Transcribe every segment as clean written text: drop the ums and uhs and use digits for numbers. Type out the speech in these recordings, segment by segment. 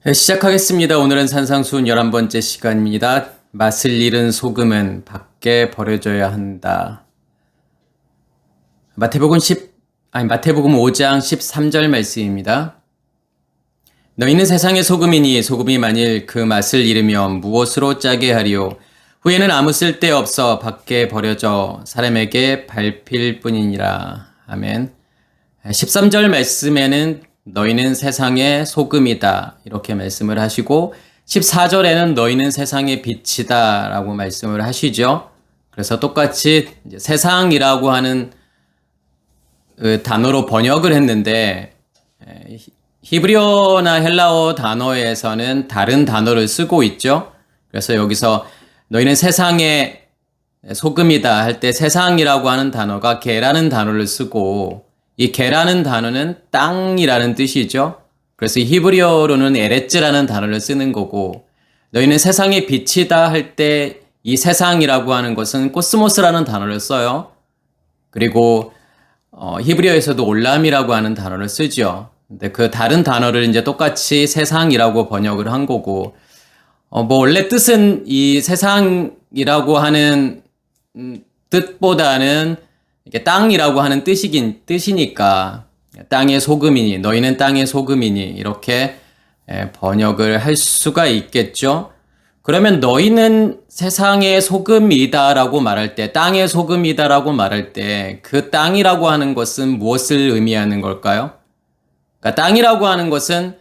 네, 시작하겠습니다. 오늘은 산상수훈 11번째 시간입니다. 맛을 잃은 소금은 밖에 버려져야 한다. 마태복음 5장 13절 말씀입니다. 너희는 세상의 소금이니 소금이 만일 그 맛을 잃으면 무엇으로 짜게 하리요? 후에는 아무 쓸데없어 밖에 버려져 사람에게 밟힐 뿐이니라. 아멘. 13절 말씀에는 너희는 세상의 소금이다 이렇게 말씀을 하시고 14절에는 너희는 세상의 빛이다 라고 말씀을 하시죠. 그래서 똑같이 이제 세상이라고 하는 그 단어로 번역을 했는데 히브리어나 헬라어 단어에서는 다른 단어를 쓰고 있죠. 그래서 여기서 너희는 세상의 소금이다 할 때 세상이라고 하는 단어가 게라는 단어를 쓰고 이 게라는 단어는 땅이라는 뜻이죠. 그래서 히브리어로는 에레츠라는 단어를 쓰는 거고 너희는 세상의 빛이다 할 때 이 세상이라고 하는 것은 코스모스라는 단어를 써요. 그리고 히브리어에서도 올람이라고 하는 단어를 쓰죠. 근데 그 다른 단어를 이제 똑같이 세상이라고 번역을 한 거고 원래 뜻은 이 세상이라고 하는 뜻보다는 이게 땅이라고 하는 뜻이니까 땅의 소금이니 너희는 땅의 소금이니 이렇게 번역을 할 수가 있겠죠. 그러면 너희는 세상의 소금이다라고 말할 때 땅의 소금이다라고 말할 때 그 땅이라고 하는 것은 무엇을 의미하는 걸까요? 그러니까 땅이라고 하는 것은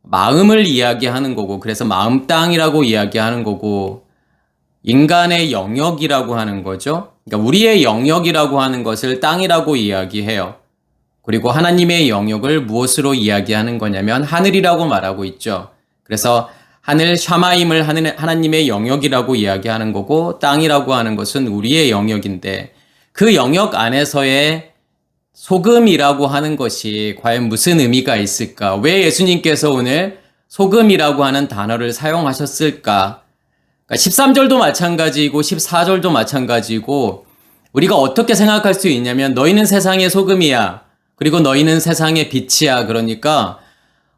마음을 이야기하는 거고 그래서 마음 땅이라고 이야기하는 거고 인간의 영역이라고 하는 거죠. 그러니까 우리의 영역이라고 하는 것을 땅이라고 이야기해요. 그리고 하나님의 영역을 무엇으로 이야기하는 거냐면 하늘이라고 말하고 있죠. 그래서 하늘 샤마임을 하나님의 영역이라고 이야기하는 거고 땅이라고 하는 것은 우리의 영역인데 그 영역 안에서의 소금이라고 하는 것이 과연 무슨 의미가 있을까? 왜 예수님께서 오늘 소금이라고 하는 단어를 사용하셨을까? 13절도 마찬가지이고 14절도 마찬가지이고 우리가 어떻게 생각할 수 있냐면 너희는 세상의 소금이야. 그리고 너희는 세상의 빛이야. 그러니까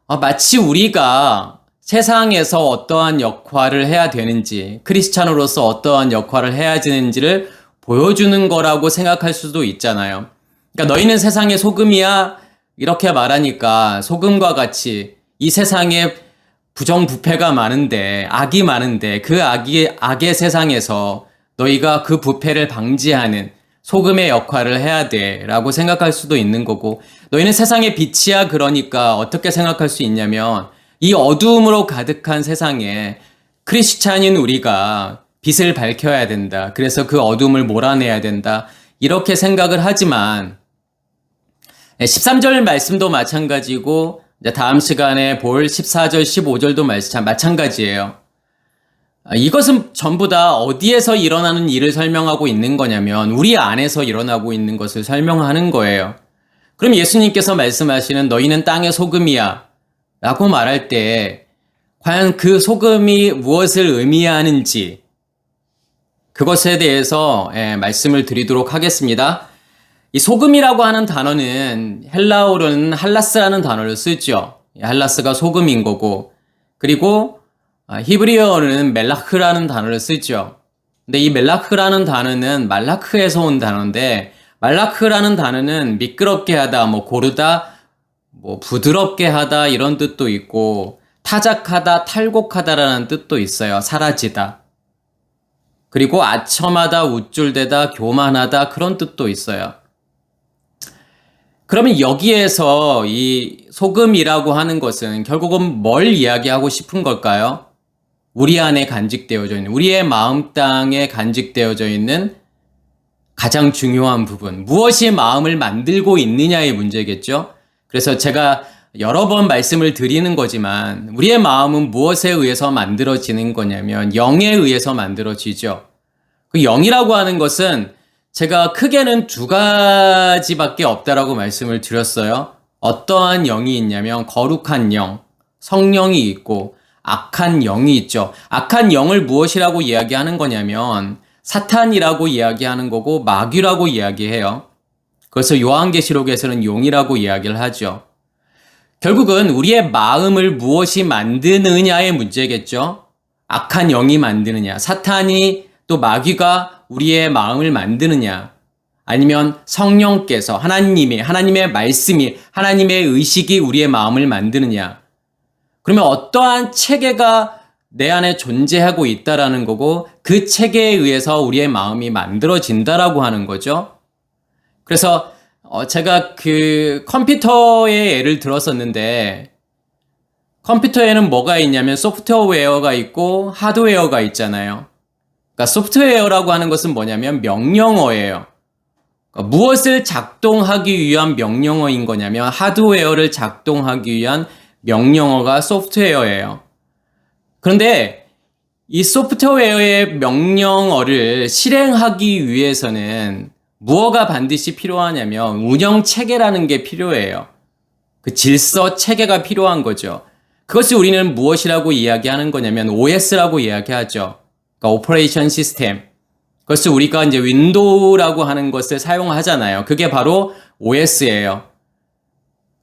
마치 우리가 세상에서 어떠한 역할을 해야 되는지 크리스찬으로서 어떠한 역할을 해야 되는지를 보여주는 거라고 생각할 수도 있잖아요. 그러니까 너희는 세상의 소금이야 이렇게 말하니까 소금과 같이 이 세상에 부정부패가 많은데 악이 많은데 그 악의 세상에서 너희가 그 부패를 방지하는 소금의 역할을 해야 돼 라고 생각할 수도 있는 거고 너희는 세상의 빛이야 그러니까 어떻게 생각할 수 있냐면 이 어두움으로 가득한 세상에 크리스찬인 우리가 빛을 밝혀야 된다. 그래서 그 어둠을 몰아내야 된다. 이렇게 생각을 하지만 13절 말씀도 마찬가지고 다음 시간에 볼 14절, 15절도 마찬가지예요. 이것은 전부 다 어디에서 일어나는 일을 설명하고 있는 거냐면 우리 안에서 일어나고 있는 것을 설명하는 거예요. 그럼 예수님께서 말씀하시는 너희는 땅의 소금이야 라고 말할 때 과연 그 소금이 무엇을 의미하는지 그것에 대해서 말씀을 드리도록 하겠습니다. 이 소금이라고 하는 단어는 헬라어로는 할라스라는 단어를 쓰죠. 할라스가 소금인 거고 그리고 히브리어는 멜라흐라는 단어를 쓰죠. 근데 이 멜라흐라는 단어는 말라크에서 온 단어인데 말라크라는 단어는 미끄럽게 하다, 고르다, 부드럽게 하다 이런 뜻도 있고 타작하다, 탈곡하다라는 뜻도 있어요. 사라지다. 그리고 아첨하다, 우쭐대다, 교만하다 그런 뜻도 있어요. 그러면 여기에서 이 소금이라고 하는 것은 결국은 뭘 이야기하고 싶은 걸까요? 우리 안에 간직되어져 있는, 우리의 마음 땅에 간직되어져 있는 가장 중요한 부분, 무엇이 마음을 만들고 있느냐의 문제겠죠? 그래서 제가 여러 번 말씀을 드리는 거지만 우리의 마음은 무엇에 의해서 만들어지는 거냐면 영에 의해서 만들어지죠. 그 영이라고 하는 것은 제가 크게는 두 가지밖에 없다라고 말씀을 드렸어요. 어떠한 영이 있냐면 거룩한 영, 성령이 있고 악한 영이 있죠. 악한 영을 무엇이라고 이야기하는 거냐면 사탄이라고 이야기하는 거고 마귀라고 이야기해요. 그래서 요한계시록에서는 용이라고 이야기를 하죠. 결국은 우리의 마음을 무엇이 만드느냐의 문제겠죠. 악한 영이 만드느냐, 사탄이 또 마귀가 우리의 마음을 만드느냐, 아니면 성령께서 하나님의 말씀이, 하나님의 의식이 우리의 마음을 만드느냐. 그러면 어떠한 체계가 내 안에 존재하고 있다라는 거고, 그 체계에 의해서 우리의 마음이 만들어진다라고 하는 거죠. 그래서 제가 그 컴퓨터의 예를 들었었는데, 컴퓨터에는 뭐가 있냐면 소프트웨어가 있고 하드웨어가 있잖아요. 그러니까 소프트웨어라고 하는 것은 뭐냐면 명령어예요. 그러니까 무엇을 작동하기 위한 명령어인 거냐면 하드웨어를 작동하기 위한 명령어가 소프트웨어예요. 그런데 이 소프트웨어의 명령어를 실행하기 위해서는 무엇가 반드시 필요하냐면 운영체계라는 게 필요해요. 그 질서 체계가 필요한 거죠. 그것을 우리는 무엇이라고 이야기하는 거냐면 OS라고 이야기하죠. 그러니까 오퍼레이션 시스템. 그것을 우리가 이제 윈도우라고 하는 것을 사용하잖아요. 그게 바로 OS예요.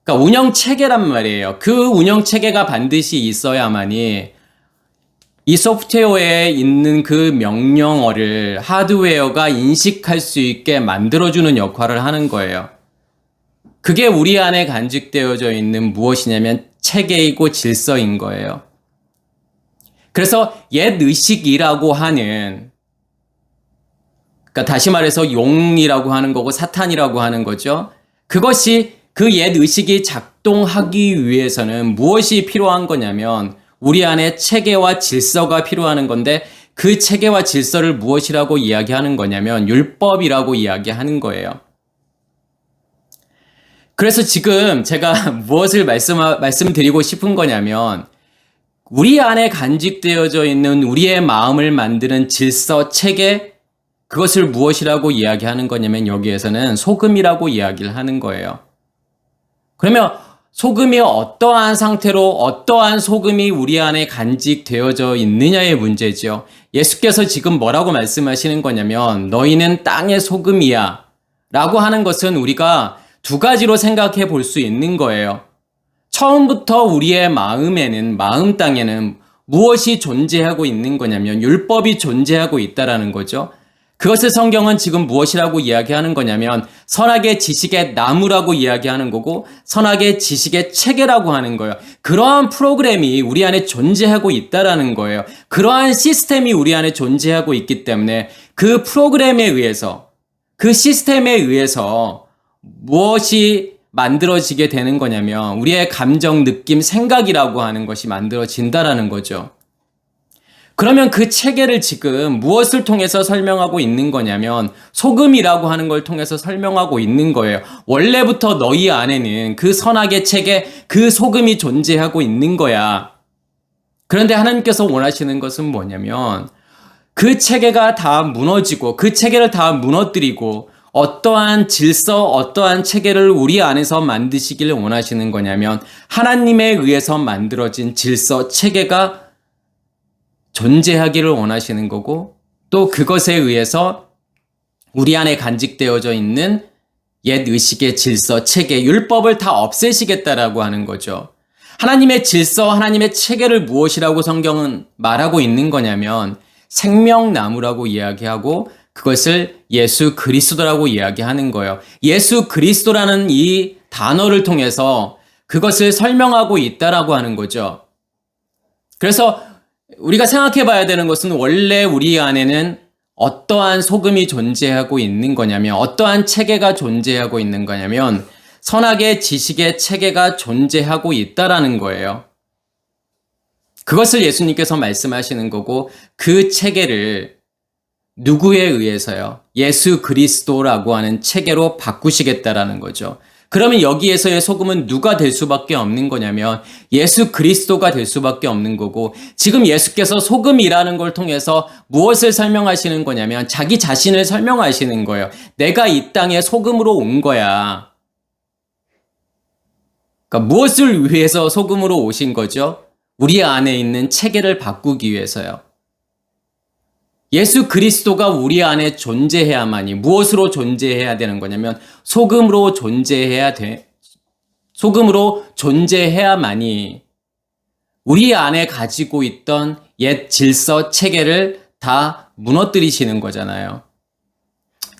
그러니까 운영체계란 말이에요. 그 운영체계가 반드시 있어야만이 이 소프트웨어에 있는 그 명령어를 하드웨어가 인식할 수 있게 만들어주는 역할을 하는 거예요. 그게 우리 안에 간직되어져 있는 무엇이냐면 체계이고 질서인 거예요. 그래서 옛 의식이라고 하는, 그러니까 다시 말해서 용이라고 하는 거고 사탄이라고 하는 거죠. 그것이 그 옛 의식이 작동하기 위해서는 무엇이 필요한 거냐면 우리 안에 체계와 질서가 필요한 건데, 그 체계와 질서를 무엇이라고 이야기하는 거냐면 율법이라고 이야기하는 거예요. 그래서 지금 제가 무엇을 말씀드리고 싶은 거냐면, 우리 안에 간직되어져 있는 우리의 마음을 만드는 질서, 체계, 그것을 무엇이라고 이야기하는 거냐면 여기에서는 소금이라고 이야기를 하는 거예요. 그러면 소금이 어떠한 상태로 어떠한 소금이 우리 안에 간직되어져 있느냐의 문제죠. 예수께서 지금 뭐라고 말씀하시는 거냐면 너희는 땅의 소금이야 라고 하는 것은 우리가 두 가지로 생각해 볼 수 있는 거예요. 처음부터 우리의 마음에는, 마음 땅에는 무엇이 존재하고 있는 거냐면 율법이 존재하고 있다라는 거죠. 그것을 성경은 지금 무엇이라고 이야기하는 거냐면 선악의 지식의 나무라고 이야기하는 거고 선악의 지식의 체계라고 하는 거예요. 그러한 프로그램이 우리 안에 존재하고 있다라는 거예요. 그러한 시스템이 우리 안에 존재하고 있기 때문에 그 프로그램에 의해서, 그 시스템에 의해서 무엇이 만들어지게 되는 거냐면 우리의 감정, 느낌, 생각이라고 하는 것이 만들어진다라는 거죠. 그러면 그 체계를 지금 무엇을 통해서 설명하고 있는 거냐면 소금이라고 하는 걸 통해서 설명하고 있는 거예요. 원래부터 너희 안에는 그 선악의 체계, 그 소금이 존재하고 있는 거야. 그런데 하나님께서 원하시는 것은 뭐냐면 그 체계가 다 무너지고 그 체계를 다 무너뜨리고 어떠한 질서, 어떠한 체계를 우리 안에서 만드시기를 원하시는 거냐면 하나님에 의해서 만들어진 질서, 체계가 존재하기를 원하시는 거고 또 그것에 의해서 우리 안에 간직되어져 있는 옛 의식의 질서, 체계, 율법을 다 없애시겠다라고 하는 거죠. 하나님의 질서, 하나님의 체계를 무엇이라고 성경은 말하고 있는 거냐면 생명나무라고 이야기하고 그것을 예수 그리스도라고 이야기하는 거예요. 예수 그리스도라는 이 단어를 통해서 그것을 설명하고 있다라고 하는 거죠. 그래서 우리가 생각해 봐야 되는 것은 원래 우리 안에는 어떠한 소금이 존재하고 있는 거냐면 어떠한 체계가 존재하고 있는 거냐면 선악의 지식의 체계가 존재하고 있다라는 거예요. 그것을 예수님께서 말씀하시는 거고 그 체계를 누구에 의해서요? 예수 그리스도라고 하는 체계로 바꾸시겠다라는 거죠. 그러면 여기에서의 소금은 누가 될 수밖에 없는 거냐면 예수 그리스도가 될 수밖에 없는 거고 지금 예수께서 소금이라는 걸 통해서 무엇을 설명하시는 거냐면 자기 자신을 설명하시는 거예요. 내가 이 땅에 소금으로 온 거야. 그러니까 무엇을 위해서 소금으로 오신 거죠? 우리 안에 있는 체계를 바꾸기 위해서요. 예수 그리스도가 우리 안에 존재해야만이 무엇으로 존재해야 되는 거냐면 소금으로 소금으로 존재해야만이 우리 안에 가지고 있던 옛 질서 체계를 다 무너뜨리시는 거잖아요.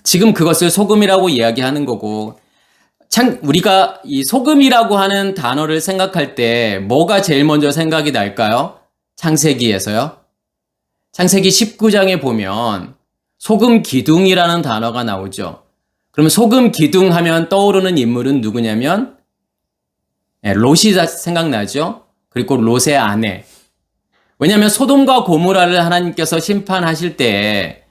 지금 그것을 소금이라고 이야기하는 거고, 우리가 이 소금이라고 하는 단어를 생각할 때 뭐가 제일 먼저 생각이 날까요? 창세기에서요. 창세기 19장에 보면 소금 기둥이라는 단어가 나오죠. 그러면 소금 기둥 하면 떠오르는 인물은 누구냐면 롯이 생각나죠. 그리고 롯의 아내. 왜냐하면 소돔과 고모라를 하나님께서 심판하실 때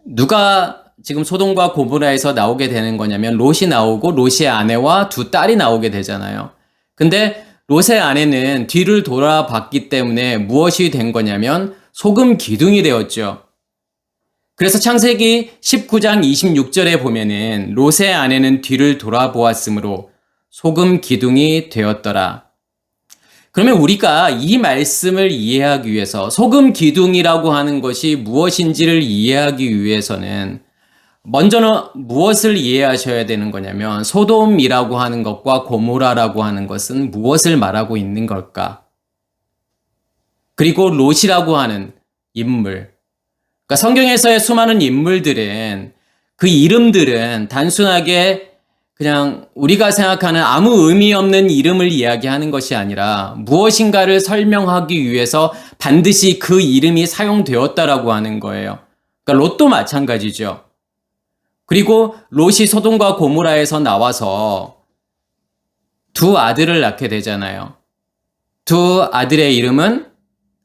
누가 지금 소돔과 고모라에서 나오게 되는 거냐면 롯이 나오고 롯의 아내와 두 딸이 나오게 되잖아요. 근데 롯의 아내는 뒤를 돌아봤기 때문에 무엇이 된 거냐면 소금 기둥이 되었죠. 그래서 창세기 19장 26절에 보면은 롯의 아내는 뒤를 돌아보았으므로 소금 기둥이 되었더라. 그러면 우리가 이 말씀을 이해하기 위해서 소금 기둥이라고 하는 것이 무엇인지를 이해하기 위해서는 먼저는 무엇을 이해하셔야 되는 거냐면 소돔이라고 하는 것과 고모라라고 하는 것은 무엇을 말하고 있는 걸까? 그리고 롯이라고 하는 인물, 그러니까 성경에서의 수많은 인물들은 그 이름들은 단순하게 그냥 우리가 생각하는 아무 의미 없는 이름을 이야기하는 것이 아니라 무엇인가를 설명하기 위해서 반드시 그 이름이 사용되었다라고 하는 거예요. 그러니까 롯도 마찬가지죠. 그리고 롯이 소돔과 고모라에서 나와서 두 아들을 낳게 되잖아요. 두 아들의 이름은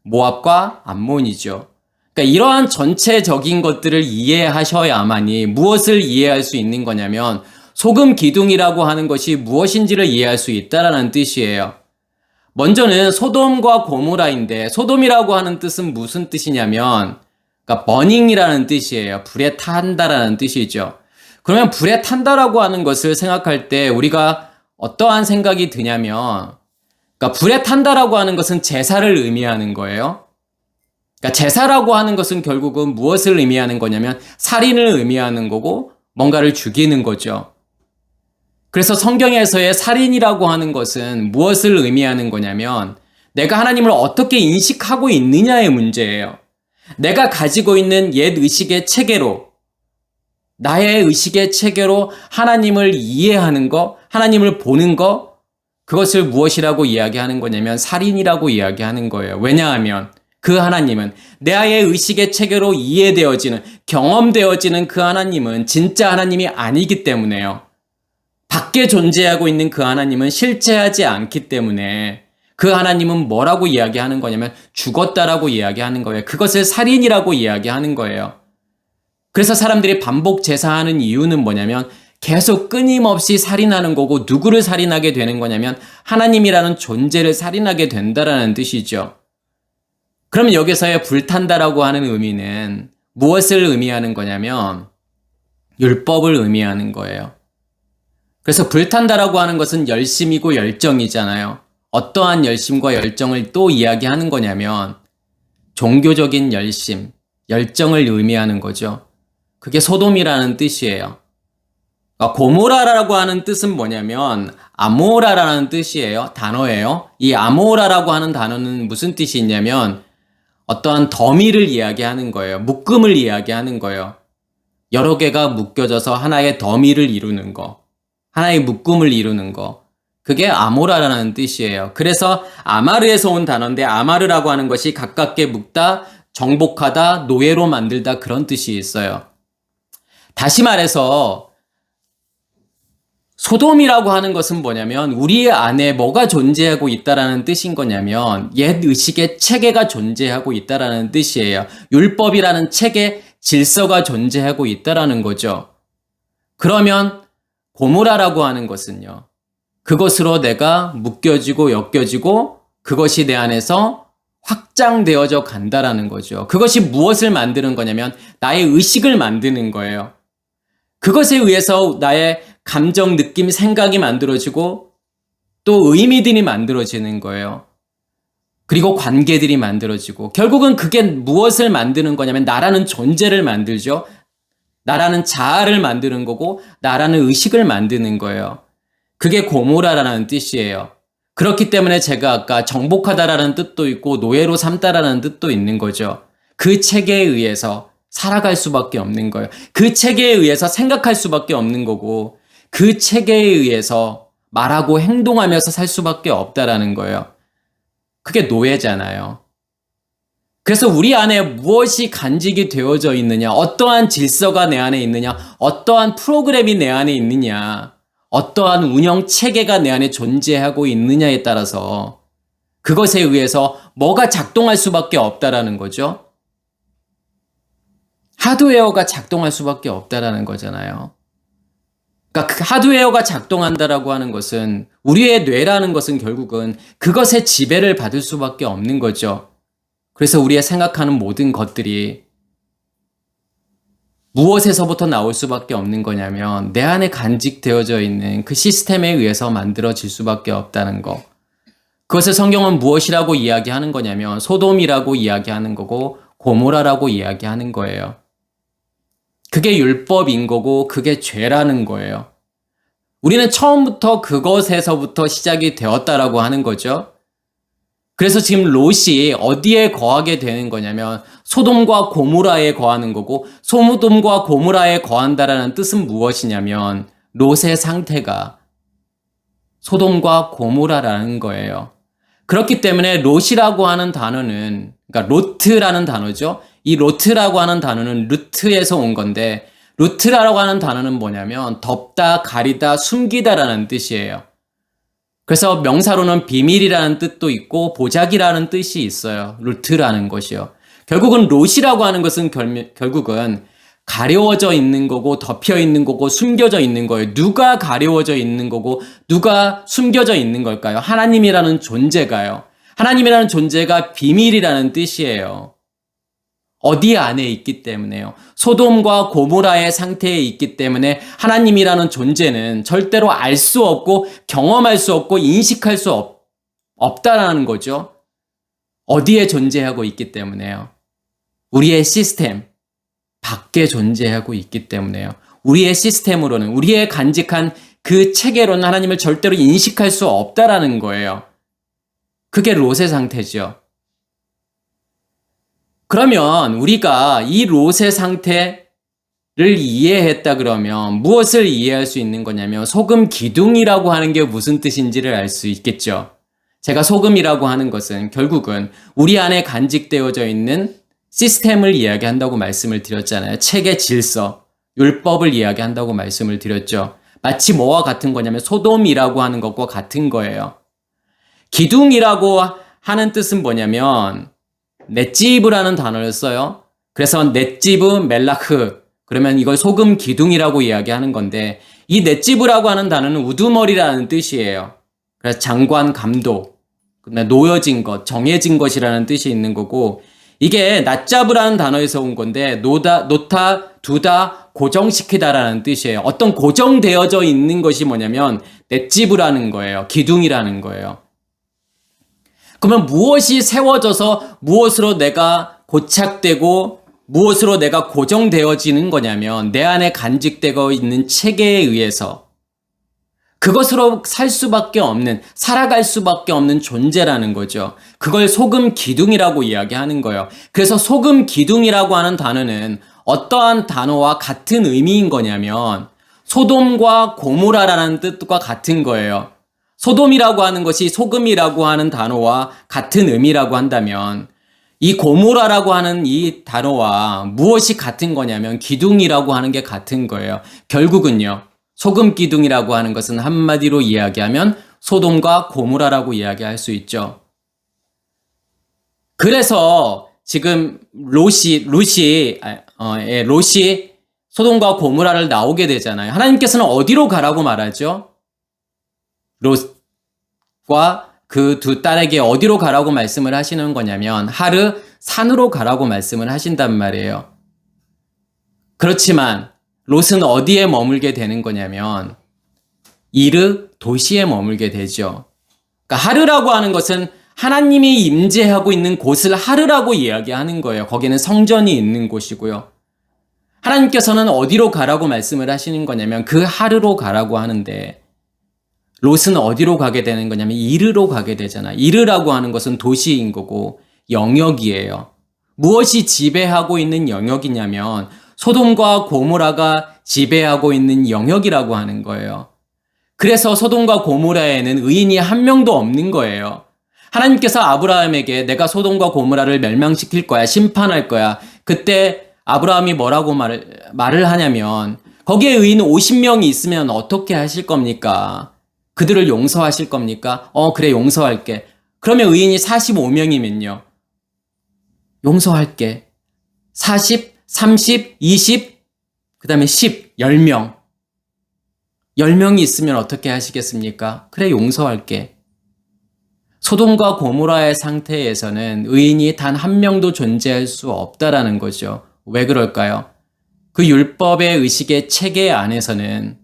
모압과 암몬이죠. 그러니까 이러한 전체적인 것들을 이해하셔야만이 무엇을 이해할 수 있는 거냐면 소금 기둥이라고 하는 것이 무엇인지를 이해할 수 있다라는 뜻이에요. 먼저는 소돔과 고모라인데 소돔이라고 하는 뜻은 무슨 뜻이냐면 그러니까 버닝이라는 뜻이에요. 불에 탄다라는 뜻이죠. 그러면 불에 탄다라고 하는 것을 생각할 때 우리가 어떠한 생각이 드냐면 그러니까 불에 탄다라고 하는 것은 제사를 의미하는 거예요. 그러니까 제사라고 하는 것은 결국은 무엇을 의미하는 거냐면 살인을 의미하는 거고 뭔가를 죽이는 거죠. 그래서 성경에서의 살인이라고 하는 것은 무엇을 의미하는 거냐면 내가 하나님을 어떻게 인식하고 있느냐의 문제예요. 내가 가지고 있는 옛 의식의 체계로 나의 의식의 체계로 하나님을 이해하는 거, 하나님을 보는 거, 그것을 무엇이라고 이야기하는 거냐면 살인이라고 이야기하는 거예요. 왜냐하면 그 하나님은 나의 의식의 체계로 이해되어지는, 경험되어지는 그 하나님은 진짜 하나님이 아니기 때문에요. 밖에 존재하고 있는 그 하나님은 실체하지 않기 때문에 그 하나님은 뭐라고 이야기하는 거냐면 죽었다라고 이야기하는 거예요. 그것을 살인이라고 이야기하는 거예요. 그래서 사람들이 반복 제사하는 이유는 뭐냐면 계속 끊임없이 살인하는 거고 누구를 살인하게 되는 거냐면 하나님이라는 존재를 살인하게 된다라는 뜻이죠. 그럼 여기서의 불탄다라고 하는 의미는 무엇을 의미하는 거냐면 율법을 의미하는 거예요. 그래서 불탄다라고 하는 것은 열심이고 열정이잖아요. 어떠한 열심과 열정을 또 이야기하는 거냐면 종교적인 열심, 열정을 의미하는 거죠. 그게 소돔이라는 뜻이에요. 그러니까 고모라라고 하는 뜻은 뭐냐면 아모라라는 뜻이에요. 단어예요. 이 아모라라고 하는 단어는 무슨 뜻이 있냐면 어떠한 더미를 이야기하는 거예요. 묶음을 이야기하는 거예요. 여러 개가 묶여져서 하나의 더미를 이루는 거, 하나의 묶음을 이루는 거. 그게 아모라라는 뜻이에요. 그래서 아마르에서 온 단어인데 아마르라고 하는 것이 가깝게 묶다, 정복하다, 노예로 만들다 그런 뜻이 있어요. 다시 말해서 소돔이라고 하는 것은 뭐냐면 우리 안에 뭐가 존재하고 있다라는 뜻인 거냐면 옛 의식의 체계가 존재하고 있다라는 뜻이에요. 율법이라는 체계, 질서가 존재하고 있다라는 거죠. 그러면 고모라라고 하는 것은요. 그것으로 내가 묶여지고 엮여지고 그것이 내 안에서 확장되어져 간다라는 거죠. 그것이 무엇을 만드는 거냐면 나의 의식을 만드는 거예요. 그것에 의해서 나의 감정, 느낌, 생각이 만들어지고 또 의미들이 만들어지는 거예요. 그리고 관계들이 만들어지고 결국은 그게 무엇을 만드는 거냐면 나라는 존재를 만들죠. 나라는 자아를 만드는 거고 나라는 의식을 만드는 거예요. 그게 고모라라는 뜻이에요. 그렇기 때문에 제가 아까 정복하다라는 뜻도 있고 노예로 삼다라는 뜻도 있는 거죠. 그 체계에 의해서 살아갈 수밖에 없는 거예요. 그 체계에 의해서 생각할 수밖에 없는 거고 그 체계에 의해서 말하고 행동하면서 살 수밖에 없다라는 거예요. 그게 노예잖아요. 그래서 우리 안에 무엇이 간직이 되어져 있느냐, 어떠한 질서가 내 안에 있느냐, 어떠한 프로그램이 내 안에 있느냐, 어떠한 운영 체계가 내 안에 존재하고 있느냐에 따라서 그것에 의해서 뭐가 작동할 수밖에 없다라는 거죠. 하드웨어가 작동할 수밖에 없다라는 거잖아요. 그러니까 그 하드웨어가 작동한다라고 하는 것은 우리의 뇌라는 것은 결국은 그것의 지배를 받을 수밖에 없는 거죠. 그래서 우리의 생각하는 모든 것들이 무엇에서부터 나올 수밖에 없는 거냐면 내 안에 간직되어져 있는 그 시스템에 의해서 만들어질 수밖에 없다는 거. 그것을 성경은 무엇이라고 이야기하는 거냐면 소돔이라고 이야기하는 거고 고모라라고 이야기하는 거예요. 그게 율법인 거고 그게 죄라는 거예요. 우리는 처음부터 그것에서부터 시작이 되었다라고 하는 거죠. 그래서 지금 롯이 어디에 거하게 되는 거냐면 소돔과 고모라에 거하는 거고 소돔과 고모라에 거한다라는 뜻은 무엇이냐면 롯의 상태가 소돔과 고모라라는 거예요. 그렇기 때문에 롯이라고 하는 단어는 그러니까 로트라는 단어죠. 이 로트라고 하는 단어는 루트에서 온 건데 루트라고 하는 단어는 뭐냐면 덮다, 가리다, 숨기다라는 뜻이에요. 그래서 명사로는 비밀이라는 뜻도 있고 보자기라는 뜻이 있어요. 루트라는 것이요. 결국은 롯이라고 하는 것은 결국은 가려워져 있는 거고 덮여 있는 거고 숨겨져 있는 거예요. 누가 가려워져 있는 거고 누가 숨겨져 있는 걸까요? 하나님이라는 존재가요. 하나님이라는 존재가 비밀이라는 뜻이에요. 어디 안에 있기 때문에요. 소돔과 고모라의 상태에 있기 때문에 하나님이라는 존재는 절대로 알 수 없고 경험할 수 없고 인식할 수 없다라는 거죠. 어디에 존재하고 있기 때문에요. 우리의 시스템 밖에 존재하고 있기 때문에요. 우리의 시스템으로는 우리의 간직한 그 체계로는 하나님을 절대로 인식할 수 없다라는 거예요. 그게 롯의 상태죠. 그러면 우리가 이 롯의 상태를 이해했다 그러면 무엇을 이해할 수 있는 거냐면 소금 기둥이라고 하는 게 무슨 뜻인지를 알 수 있겠죠. 제가 소금이라고 하는 것은 결국은 우리 안에 간직되어져 있는 시스템을 이야기한다고 말씀을 드렸잖아요. 체계 질서, 율법을 이야기한다고 말씀을 드렸죠. 마치 뭐와 같은 거냐면 소돔이라고 하는 것과 같은 거예요. 기둥이라고 하는 뜻은 뭐냐면 넷지브라는 단어를 써요. 그래서 넷지브 멜라흐 그러면 이걸 소금 기둥이라고 이야기하는 건데 이 넷지브라고 하는 단어는 우두머리라는 뜻이에요. 그래서 장관, 감독, 놓여진 것, 정해진 것이라는 뜻이 있는 거고 이게 낫자브라는 단어에서 온 건데 놓다, 두다, 고정시키다라는 뜻이에요. 어떤 고정되어져 있는 것이 뭐냐면 넷지브라는 거예요. 기둥이라는 거예요. 그러면 무엇이 세워져서 무엇으로 내가 고착되고 무엇으로 내가 고정되어지는 거냐면 내 안에 간직되고 있는 체계에 의해서 그것으로 살 수밖에 없는, 살아갈 수밖에 없는 존재라는 거죠. 그걸 소금 기둥이라고 이야기하는 거예요. 그래서 소금 기둥이라고 하는 단어는 어떠한 단어와 같은 의미인 거냐면 소돔과 고모라라는 뜻과 같은 거예요. 소돔이라고 하는 것이 소금이라고 하는 단어와 같은 의미라고 한다면 이 고모라라고 하는 이 단어와 무엇이 같은 거냐면 기둥이라고 하는 게 같은 거예요. 결국은요. 소금 기둥이라고 하는 것은 한마디로 이야기하면 소돔과 고모라라고 이야기할 수 있죠. 그래서 지금 롯이 소돔과 고모라를 나오게 되잖아요. 하나님께서는 어디로 가라고 말하죠? 롯과 그 두 딸에게 어디로 가라고 말씀을 하시는 거냐면 하르 산으로 가라고 말씀을 하신단 말이에요. 그렇지만 롯은 어디에 머물게 되는 거냐면 이르 도시에 머물게 되죠. 그러니까 하르라고 하는 것은 하나님이 임재하고 있는 곳을 하르라고 이야기하는 거예요. 거기는 성전이 있는 곳이고요. 하나님께서는 어디로 가라고 말씀을 하시는 거냐면 그 하르로 가라고 하는데 롯은 어디로 가게 되는 거냐면 이르로 가게 되잖아. 이르라고 하는 것은 도시인 거고 영역이에요. 무엇이 지배하고 있는 영역이냐면 소돔과 고모라가 지배하고 있는 영역이라고 하는 거예요. 그래서 소돔과 고모라에는 의인이 한 명도 없는 거예요. 하나님께서 아브라함에게 내가 소돔과 고모라를 멸망시킬 거야, 심판할 거야. 그때 아브라함이 뭐라고 말을 하냐면 거기에 의인 50명이 있으면 어떻게 하실 겁니까? 그들을 용서하실 겁니까? 그래, 용서할게. 그러면 의인이 45명이면요. 용서할게. 40, 30, 20, 그 다음에 10, 10명. 10명이 있으면 어떻게 하시겠습니까? 그래, 용서할게. 소돔과 고모라의 상태에서는 의인이 단 한 명도 존재할 수 없다라는 거죠. 왜 그럴까요? 그 율법의 의식의 체계 안에서는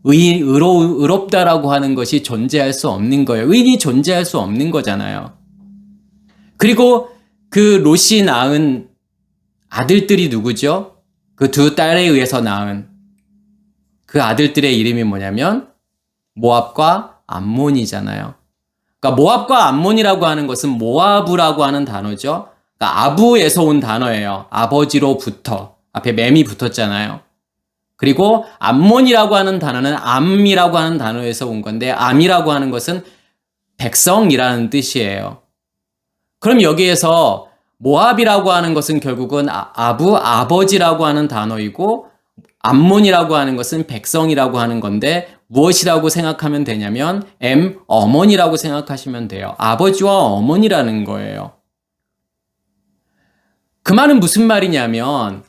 의롭다라고 하는 것이 존재할 수 없는 거예요. 의인이 존재할 수 없는 거잖아요. 그리고 그 롯이 낳은 아들들이 누구죠? 그 두 딸에 의해서 낳은 그 아들들의 이름이 뭐냐면 모압과 암몬이잖아요. 그러니까 모압과 암몬이라고 하는 것은 모아브라고 하는 단어죠. 그러니까 아부에서 온 단어예요. 아버지로부터. 앞에 맴이 붙었잖아요. 그리고 암몬이라고 하는 단어는 암이라고 하는 단어에서 온 건데 암이라고 하는 것은 백성이라는 뜻이에요. 그럼 여기에서 모압이라고 하는 것은 결국은 아버지라고 하는 단어이고 암몬이라고 하는 것은 백성이라고 하는 건데 무엇이라고 생각하면 되냐면 어머니라고 생각하시면 돼요. 아버지와 어머니라는 거예요. 그 말은 무슨 말이냐면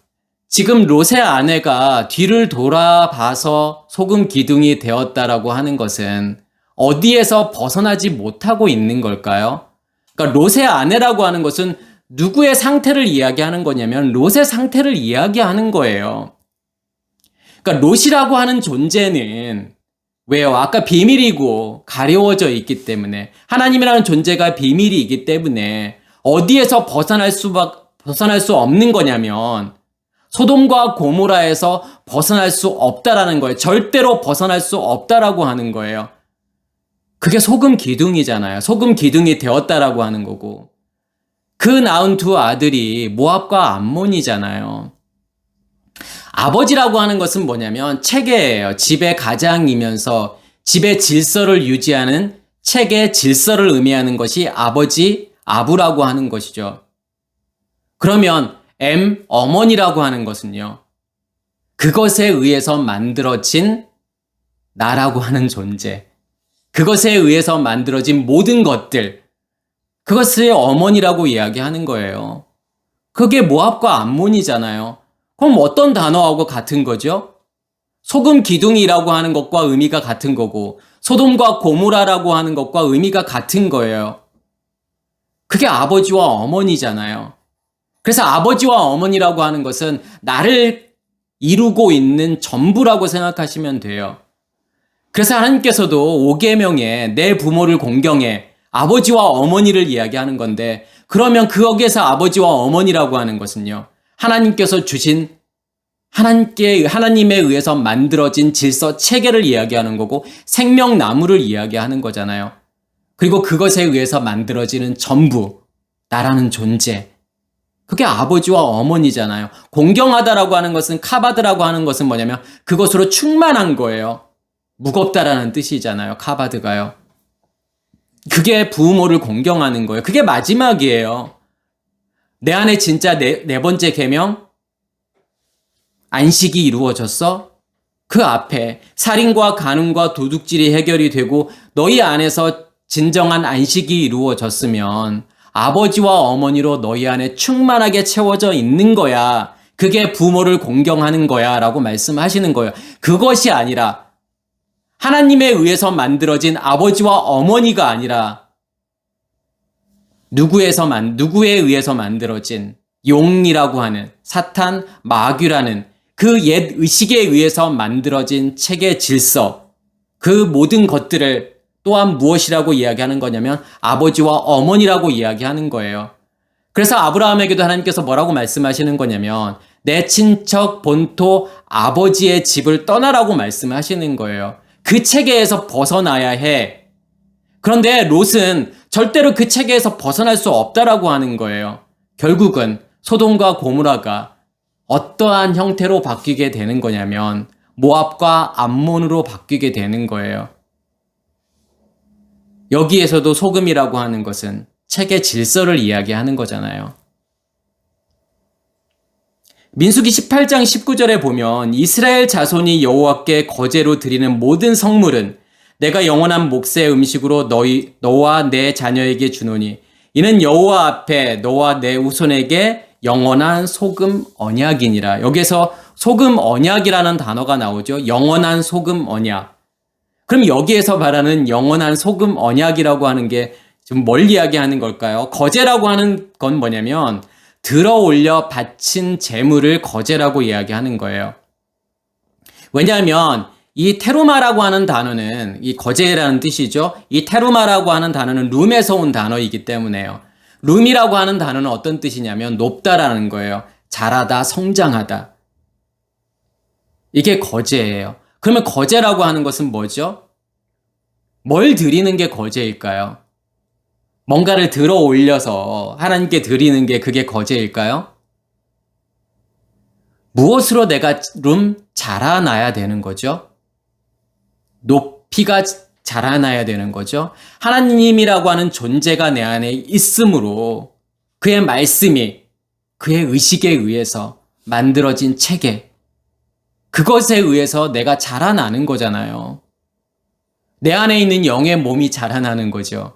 지금 롯의 아내가 뒤를 돌아봐서 소금 기둥이 되었다라고 하는 것은 어디에서 벗어나지 못하고 있는 걸까요? 그러니까 롯의 아내라고 하는 것은 누구의 상태를 이야기하는 거냐면 롯의 상태를 이야기하는 거예요. 그러니까 롯이라고 하는 존재는 왜요? 아까 비밀이고 가려워져 있기 때문에 하나님이라는 존재가 비밀이기 때문에 어디에서 벗어날 수 없는 거냐면 소돔과 고모라에서 벗어날 수 없다라는 거예요. 절대로 벗어날 수 없다라고 하는 거예요. 그게 소금 기둥이잖아요. 소금 기둥이 되었다라고 하는 거고 그 낳은 두 아들이 모압과 암몬이잖아요. 아버지라고 하는 것은 뭐냐면 체계예요. 집의 가장이면서 집의 질서를 유지하는 체계 질서를 의미하는 것이 아버지, 아부라고 하는 것이죠. 그러면 어머니라고 하는 것은요. 그것에 의해서 만들어진 나라고 하는 존재. 그것에 의해서 만들어진 모든 것들. 그것을 어머니라고 이야기하는 거예요. 그게 모압과 암몬이잖아요. 그럼 어떤 단어하고 같은 거죠? 소금 기둥이라고 하는 것과 의미가 같은 거고 소돔과 고모라라고 하는 것과 의미가 같은 거예요. 그게 아버지와 어머니잖아요. 그래서 아버지와 어머니라고 하는 것은 나를 이루고 있는 전부라고 생각하시면 돼요. 그래서 하나님께서도 5계명에 내 부모를 공경해 아버지와 어머니를 이야기하는 건데 그러면 거기에서 아버지와 어머니라고 하는 것은요. 하나님께서 주신 하나님에 의해서 만들어진 질서 체계를 이야기하는 거고 생명나무를 이야기하는 거잖아요. 그리고 그것에 의해서 만들어지는 전부 나라는 존재. 그게 아버지와 어머니잖아요. 공경하다라고 하는 것은 카바드라고 하는 것은 뭐냐면 그것으로 충만한 거예요. 무겁다라는 뜻이잖아요. 카바드가요. 그게 부모를 공경하는 거예요. 그게 마지막이에요. 내 안에 진짜 네 번째 계명 안식이 이루어졌어? 그 앞에 살인과 간음과 도둑질이 해결이 되고 너희 안에서 진정한 안식이 이루어졌으면 아버지와 어머니로 너희 안에 충만하게 채워져 있는 거야. 그게 부모를 공경하는 거야 라고 말씀하시는 거예요. 그것이 아니라 하나님에 의해서 만들어진 아버지와 어머니가 아니라 누구에 의해서 만들어진 용이라고 하는 사탄, 마귀라는 그 옛 의식에 의해서 만들어진 체계 질서, 그 모든 것들을 또한 무엇이라고 이야기하는 거냐면 아버지와 어머니라고 이야기하는 거예요. 그래서 아브라함에게도 하나님께서 뭐라고 말씀하시는 거냐면 내 친척 본토 아버지의 집을 떠나라고 말씀하시는 거예요. 그 체계에서 벗어나야 해. 그런데 롯은 절대로 그 체계에서 벗어날 수 없다라고 하는 거예요. 결국은 소돔과 고모라가 어떠한 형태로 바뀌게 되는 거냐면 모압과 암몬으로 바뀌게 되는 거예요. 여기에서도 소금이라고 하는 것은 체계 질서를 이야기하는 거잖아요. 민수기 18장 19절에 보면 이스라엘 자손이 여호와께 거제로 드리는 모든 성물은 내가 영원한 몫의 음식으로 너와 내 자녀에게 주노니 이는 여호와 앞에 너와 내 후손에게 영원한 소금 언약이니라. 여기서 소금 언약이라는 단어가 나오죠. 영원한 소금 언약. 그럼 여기에서 말하는 영원한 소금 언약이라고 하는 게 지금 뭘 이야기하는 걸까요? 거제라고 하는 건 뭐냐면 들어 올려 바친 재물을 거제라고 이야기하는 거예요. 왜냐하면 이 테루마라고 하는 단어는 이 거제라는 뜻이죠. 이 테루마라고 하는 단어는 룸에서 온 단어이기 때문에요. 룸이라고 하는 단어는 어떤 뜻이냐면 높다라는 거예요. 자라다, 성장하다. 이게 거제예요. 그러면 거제라고 하는 것은 뭐죠? 뭘 드리는 게 거제일까요? 뭔가를 들어 올려서 하나님께 드리는 게 그게 거제일까요? 무엇으로 내가 자라나야 되는 거죠? 높이가 자라나야 되는 거죠. 하나님이라고 하는 존재가 내 안에 있으므로 그의 말씀이 그의 의식에 의해서 만들어진 체계, 그것에 의해서 내가 자라나는 거잖아요. 내 안에 있는 영의 몸이 자라나는 거죠.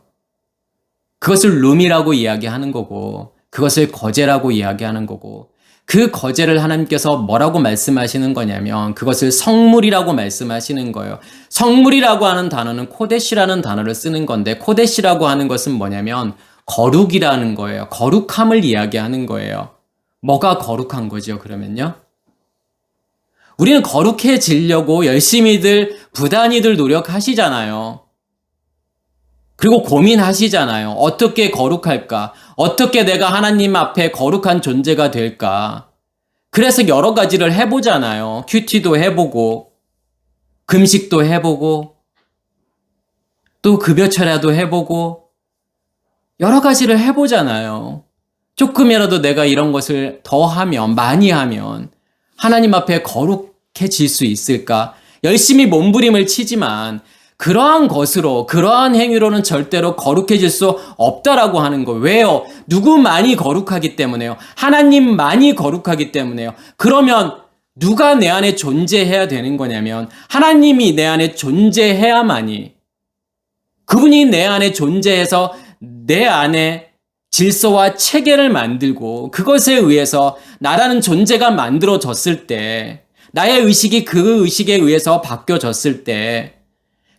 그것을 룸이라고 이야기하는 거고 그것을 거제라고 이야기하는 거고 그 거제를 하나님께서 뭐라고 말씀하시는 거냐면 그것을 성물이라고 말씀하시는 거예요. 성물이라고 하는 단어는 코데시라는 단어를 쓰는 건데 코데시라고 하는 것은 뭐냐면 거룩이라는 거예요. 거룩함을 이야기하는 거예요. 뭐가 거룩한 거죠, 그러면요? 우리는 거룩해지려고 열심히들 부단히들 노력하시잖아요. 그리고 고민하시잖아요. 어떻게 거룩할까? 어떻게 내가 하나님 앞에 거룩한 존재가 될까? 그래서 여러 가지를 해보잖아요. 큐티도 해보고, 금식도 해보고, 또 급여철야도 해보고, 여러 가지를 해보잖아요. 조금이라도 내가 이런 것을 더 하면, 많이 하면, 하나님 앞에 거룩해질 수 있을까? 열심히 몸부림을 치지만, 그러한 것으로, 그러한 행위로는 절대로 거룩해질 수 없다라고 하는 거예요. 왜요? 누구만이 거룩하기 때문에요. 하나님만이 거룩하기 때문에요. 그러면 누가 내 안에 존재해야 되는 거냐면 하나님이 내 안에 존재해야만이, 그분이 내 안에 존재해서 내 안에 질서와 체계를 만들고 그것에 의해서 나라는 존재가 만들어졌을 때, 나의 의식이 그 의식에 의해서 바뀌어졌을 때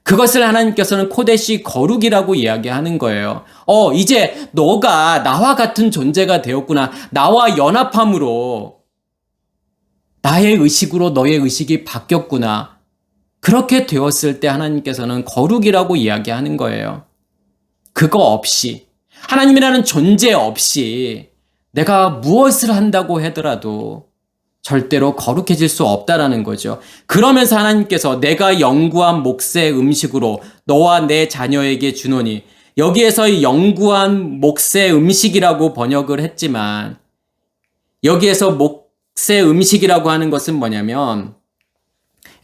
그것을 하나님께서는 코데시 거룩이라고 이야기하는 거예요. 이제 너가 나와 같은 존재가 되었구나. 나와 연합함으로 나의 의식으로 너의 의식이 바뀌었구나. 그렇게 되었을 때 하나님께서는 거룩이라고 이야기하는 거예요. 그거 없이, 하나님이라는 존재 없이 내가 무엇을 한다고 하더라도 절대로 거룩해질 수 없다라는 거죠. 그러면서 하나님께서 내가 영구한 몫의 음식으로 너와 내 자녀에게 주노니, 여기에서 이 영구한 몫의 음식이라고 번역을 했지만 여기에서 몫의 음식이라고 하는 것은 뭐냐면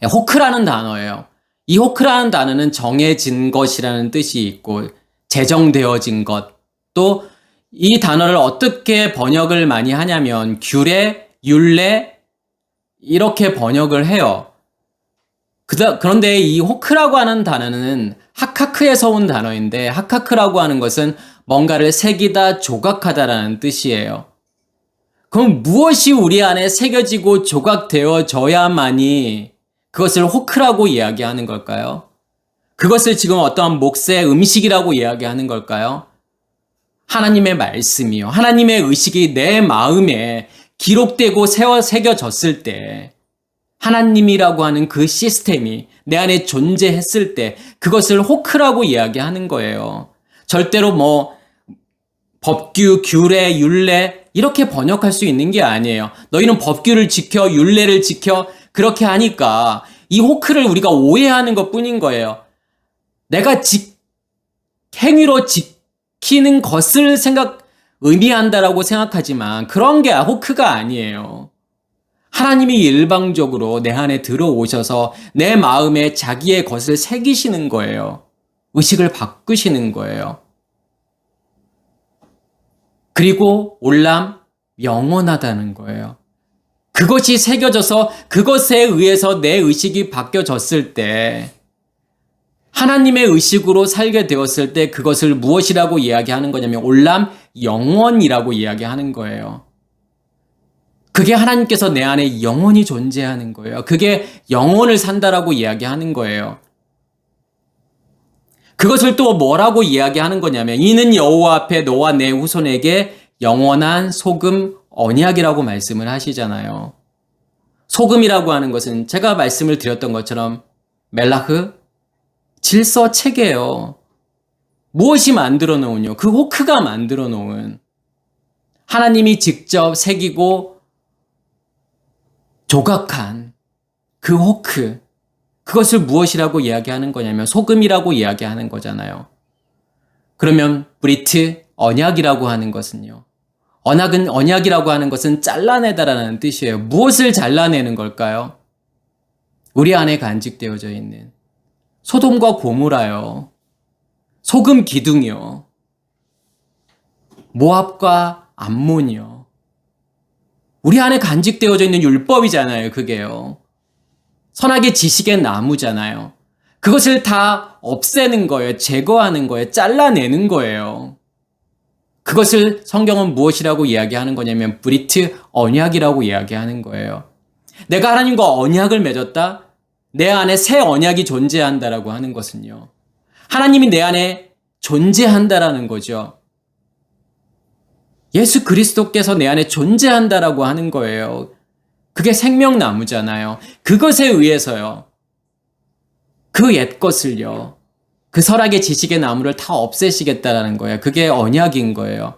호크라는 단어예요. 이 호크라는 단어는 정해진 것이라는 뜻이 있고 제정되어진 것, 또 이 단어를 어떻게 번역을 많이 하냐면 규례, 율례 이렇게 번역을 해요. 그런데 이 호크라고 하는 단어는 하카크에서 온 단어인데 하카크라고 하는 것은 뭔가를 새기다, 조각하다라는 뜻이에요. 그럼 무엇이 우리 안에 새겨지고 조각되어져야만이 그것을 호크라고 이야기하는 걸까요? 그것을 지금 어떠한 몫의 음식이라고 이야기하는 걸까요? 하나님의 말씀이요. 하나님의 의식이 내 마음에 기록되고 새겨졌을 때, 하나님이라고 하는 그 시스템이 내 안에 존재했을 때 그것을 호크라고 이야기하는 거예요. 절대로 법규, 규례, 율례 이렇게 번역할 수 있는 게 아니에요. 너희는 법규를 지켜, 율례를 지켜, 그렇게 하니까 이 호크를 우리가 오해하는 것 뿐인 거예요. 내가 행위로 지키는 것을 의미한다라고 생각하지만 그런 게 호크가 아니에요. 하나님이 일방적으로 내 안에 들어오셔서 내 마음에 자기의 것을 새기시는 거예요. 의식을 바꾸시는 거예요. 그리고 올람 영원하다는 거예요. 그것이 새겨져서 그것에 의해서 내 의식이 바뀌어졌을 때 하나님의 의식으로 살게 되었을 때 그것을 무엇이라고 이야기하는 거냐면 올람 영원이라고 이야기하는 거예요. 그게 하나님께서 내 안에 영원히 존재하는 거예요. 그게 영원을 산다라고 이야기하는 거예요. 그것을 또 뭐라고 이야기하는 거냐면 이는 여호와 앞에 너와 내 후손에게 영원한 소금 언약이라고 말씀을 하시잖아요. 소금이라고 하는 것은 제가 말씀을 드렸던 것처럼 멜라흐 질서 체계예요. 무엇이 만들어 놓은요? 그 호크가 만들어 놓은 하나님이 직접 새기고 조각한 그 호크, 그것을 무엇이라고 이야기하는 거냐면 소금이라고 이야기하는 거잖아요. 그러면 브리트, 언약이라고 하는 것은요. 언약이라고 하는 것은 잘라내다라는 뜻이에요. 무엇을 잘라내는 걸까요? 우리 안에 간직되어져 있는 소돔과 고모라요. 소금 기둥이요. 모압과 암몬이요. 우리 안에 간직되어져 있는 율법이잖아요. 그게요. 선악의 지식의 나무잖아요. 그것을 다 없애는 거예요. 제거하는 거예요. 잘라내는 거예요. 그것을 성경은 무엇이라고 이야기하는 거냐면 브리트 언약이라고 이야기하는 거예요. 내가 하나님과 언약을 맺었다? 내 안에 새 언약이 존재한다라고 하는 것은요. 하나님이 내 안에 존재한다라는 거죠. 예수 그리스도께서 내 안에 존재한다라고 하는 거예요. 그게 생명나무잖아요. 그것에 의해서요. 그 옛것을요. 그 설악의 지식의 나무를 다 없애시겠다라는 거예요. 그게 언약인 거예요.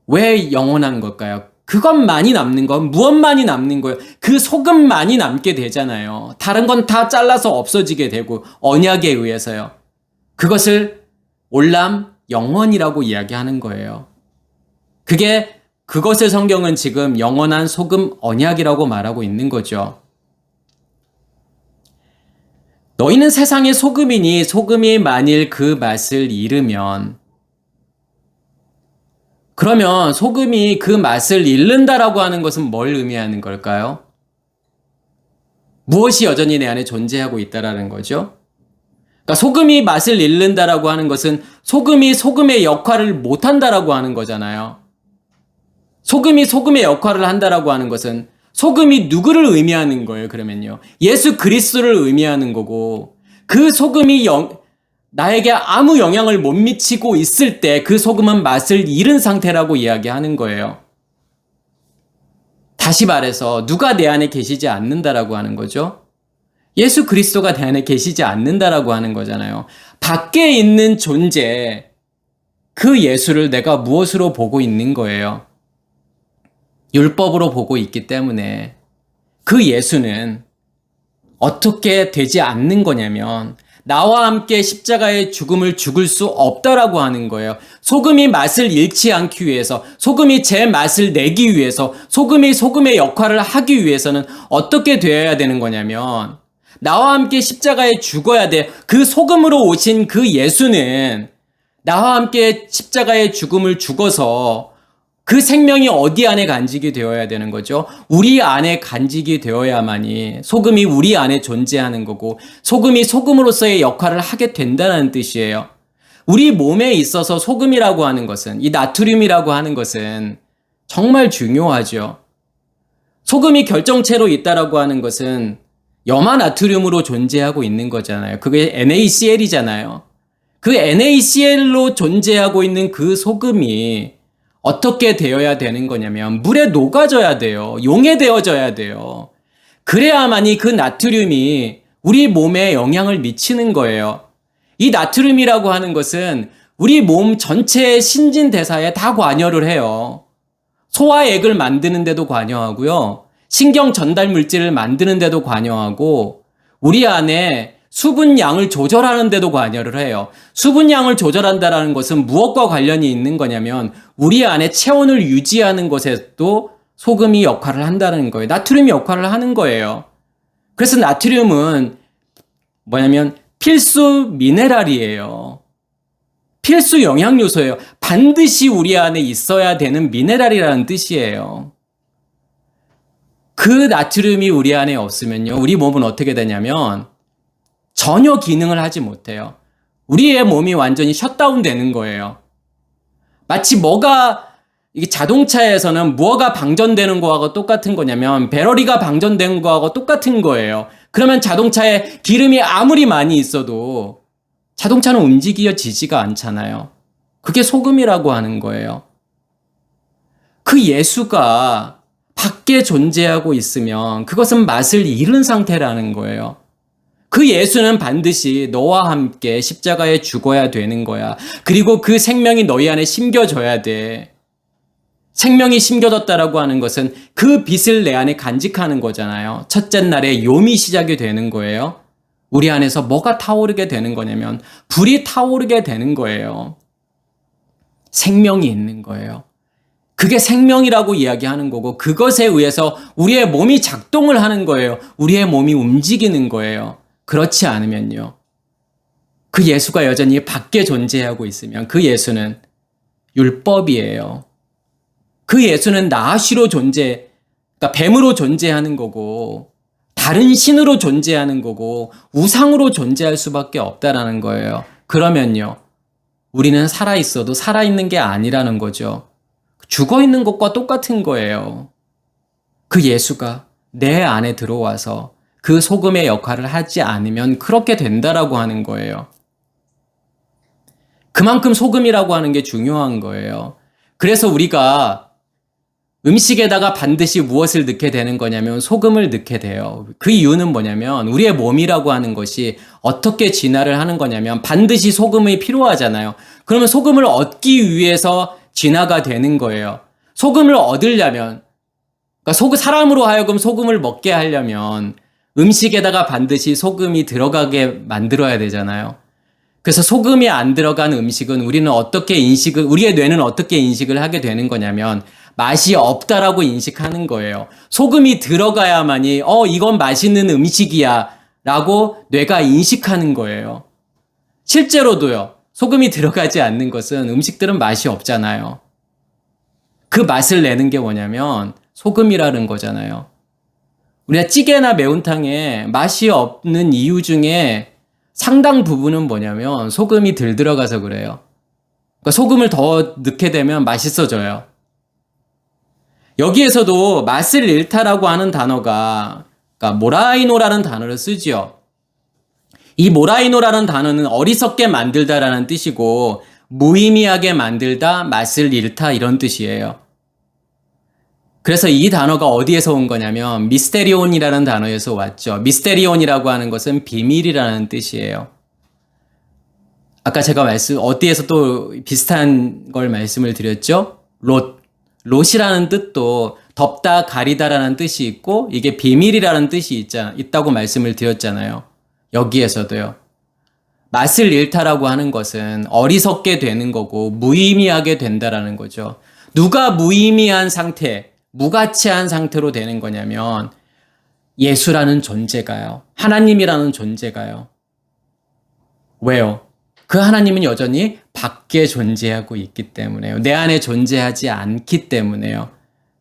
왜 영원한 걸까요? 그것만이 남는 건 무엇만이 남는 거예요? 그 소금만이 남게 되잖아요. 다른 건 다 잘라서 없어지게 되고 언약에 의해서요. 그것을 올람 영원이라고 이야기하는 거예요. 그것을 성경은 지금 영원한 소금 언약이라고 말하고 있는 거죠. 너희는 세상의 소금이니 소금이 만일 그 맛을 잃으면 그러면 소금이 그 맛을 잃는다라고 하는 것은 뭘 의미하는 걸까요? 무엇이 여전히 내 안에 존재하고 있다라는 거죠? 그러니까 소금이 맛을 잃는다라고 하는 것은 소금이 소금의 역할을 못한다라고 하는 거잖아요. 소금이 소금의 역할을 한다라고 하는 것은 소금이 누구를 의미하는 거예요, 그러면요. 예수 그리스도를 의미하는 거고 그 소금이 나에게 아무 영향을 못 미치고 있을 때 그 소금은 맛을 잃은 상태라고 이야기하는 거예요. 다시 말해서 누가 내 안에 계시지 않는다라고 하는 거죠? 예수 그리스도가 내 안에 계시지 않는다라고 하는 거잖아요. 밖에 있는 존재, 그 예수를 내가 무엇으로 보고 있는 거예요? 율법으로 보고 있기 때문에 그 예수는 어떻게 되지 않는 거냐면 나와 함께 십자가의 죽음을 죽을 수 없다라고 하는 거예요. 소금이 맛을 잃지 않기 위해서, 소금이 제 맛을 내기 위해서, 소금이 소금의 역할을 하기 위해서는 어떻게 되어야 되는 거냐면 나와 함께 십자가에 죽어야 돼. 그 소금으로 오신 그 예수는 나와 함께 십자가의 죽음을 죽어서 그 생명이 어디 안에 간직이 되어야 되는 거죠? 우리 안에 간직이 되어야만이 소금이 우리 안에 존재하는 거고 소금이 소금으로서의 역할을 하게 된다는 뜻이에요. 우리 몸에 있어서 소금이라고 하는 것은, 이 나트륨이라고 하는 것은 정말 중요하죠. 소금이 결정체로 있다라고 하는 것은 염화나트륨으로 존재하고 있는 거잖아요. 그게 NaCl이잖아요. 그 NaCl로 존재하고 있는 그 소금이 어떻게 되어야 되는 거냐면 물에 녹아져야 돼요. 용해되어져야 돼요. 그래야만이 그 나트륨이 우리 몸에 영향을 미치는 거예요. 이 나트륨이라고 하는 것은 우리 몸 전체의 신진대사에 다 관여를 해요. 소화액을 만드는 데도 관여하고요. 신경 전달 물질을 만드는 데도 관여하고 우리 안에 수분 양을 조절하는 데도 관여를 해요. 수분 양을 조절한다는 것은 무엇과 관련이 있는 거냐면 우리 안에 체온을 유지하는 것에도 소금이 역할을 한다는 거예요. 나트륨이 역할을 하는 거예요. 그래서 나트륨은 뭐냐면 필수 미네랄이에요. 필수 영양요소예요. 반드시 우리 안에 있어야 되는 미네랄이라는 뜻이에요. 그 나트륨이 우리 안에 없으면요, 우리 몸은 어떻게 되냐면 전혀 기능을 하지 못해요. 우리의 몸이 완전히 셧다운 되는 거예요. 마치 이게 자동차에서는 뭐가 방전되는 거하고 똑같은 거냐면 배터리가 방전된 거하고 똑같은 거예요. 그러면 자동차에 기름이 아무리 많이 있어도 자동차는 움직여지지가 않잖아요. 그게 소금이라고 하는 거예요. 그 예수가 밖에 존재하고 있으면 그것은 맛을 잃은 상태라는 거예요. 그 예수는 반드시 너와 함께 십자가에 죽어야 되는 거야. 그리고 그 생명이 너희 안에 심겨져야 돼. 생명이 심겨졌다라고 하는 것은 그 빛을 내 안에 간직하는 거잖아요. 첫째 날에 요미 시작이 되는 거예요. 우리 안에서 뭐가 타오르게 되는 거냐면 불이 타오르게 되는 거예요. 생명이 있는 거예요. 그게 생명이라고 이야기하는 거고 그것에 의해서 우리의 몸이 작동을 하는 거예요. 우리의 몸이 움직이는 거예요. 그렇지 않으면요. 그 예수가 여전히 밖에 존재하고 있으면 그 예수는 율법이에요. 그 예수는 나아시로 그러니까 뱀으로 존재하는 거고 다른 신으로 존재하는 거고 우상으로 존재할 수밖에 없다라는 거예요. 그러면요. 우리는 살아있어도 살아있는 게 아니라는 거죠. 죽어있는 것과 똑같은 거예요. 그 예수가 내 안에 들어와서 그 소금의 역할을 하지 않으면 그렇게 된다라고 하는 거예요. 그만큼 소금이라고 하는 게 중요한 거예요. 그래서 우리가 음식에다가 반드시 무엇을 넣게 되는 거냐면 소금을 넣게 돼요. 그 이유는 뭐냐면 우리의 몸이라고 하는 것이 어떻게 진화를 하는 거냐면 반드시 소금이 필요하잖아요. 그러면 소금을 얻기 위해서 진화가 되는 거예요. 소금을 얻으려면, 그러니까 사람으로 하여금 소금을 먹게 하려면 음식에다가 반드시 소금이 들어가게 만들어야 되잖아요. 그래서 소금이 안 들어간 음식은 우리의 뇌는 어떻게 인식을 하게 되는 거냐면 맛이 없다라고 인식하는 거예요. 소금이 들어가야만이 이건 맛있는 음식이야 라고 뇌가 인식하는 거예요. 실제로도요. 소금이 들어가지 않는 것은 음식들은 맛이 없잖아요. 그 맛을 내는 게 뭐냐면 소금이라는 거잖아요. 우리가 찌개나 매운탕에 맛이 없는 이유 중에 상당 부분은 뭐냐면 소금이 덜 들어가서 그래요. 그러니까 소금을 더 넣게 되면 맛있어져요. 여기에서도 맛을 잃다라고 하는 단어가 그러니까 모라이노라는 단어를 쓰지요. 이 모라이노라는 단어는 어리석게 만들다라는 뜻이고 무의미하게 만들다, 맛을 잃다 이런 뜻이에요. 그래서 이 단어가 어디에서 온 거냐면 미스테리온이라는 단어에서 왔죠. 미스테리온이라고 하는 것은 비밀이라는 뜻이에요. 아까 제가 어디에서 또 비슷한 걸 말씀을 드렸죠? 롯이라는 뜻도 덮다, 가리다라는 뜻이 있고 이게 비밀이라는 뜻이 있다고 말씀을 드렸잖아요. 여기에서도요. 맛을 잃다라고 하는 것은 어리석게 되는 거고 무의미하게 된다라는 거죠. 누가 무의미한 상태, 무가치한 상태로 되는 거냐면 예수라는 존재가요. 하나님이라는 존재가요. 왜요? 그 하나님은 여전히 밖에 존재하고 있기 때문에요. 내 안에 존재하지 않기 때문에요.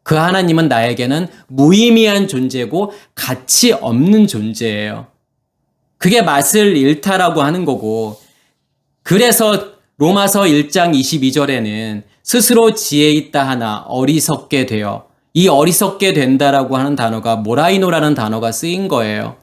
그 하나님은 나에게는 무의미한 존재고 가치 없는 존재예요. 그게 맛을 잃다라고 하는 거고 그래서 로마서 1장 22절에는 스스로 지혜 있다 하나 어리석게 되어 이 어리석게 된다라고 하는 단어가 모라이노라는 단어가 쓰인 거예요.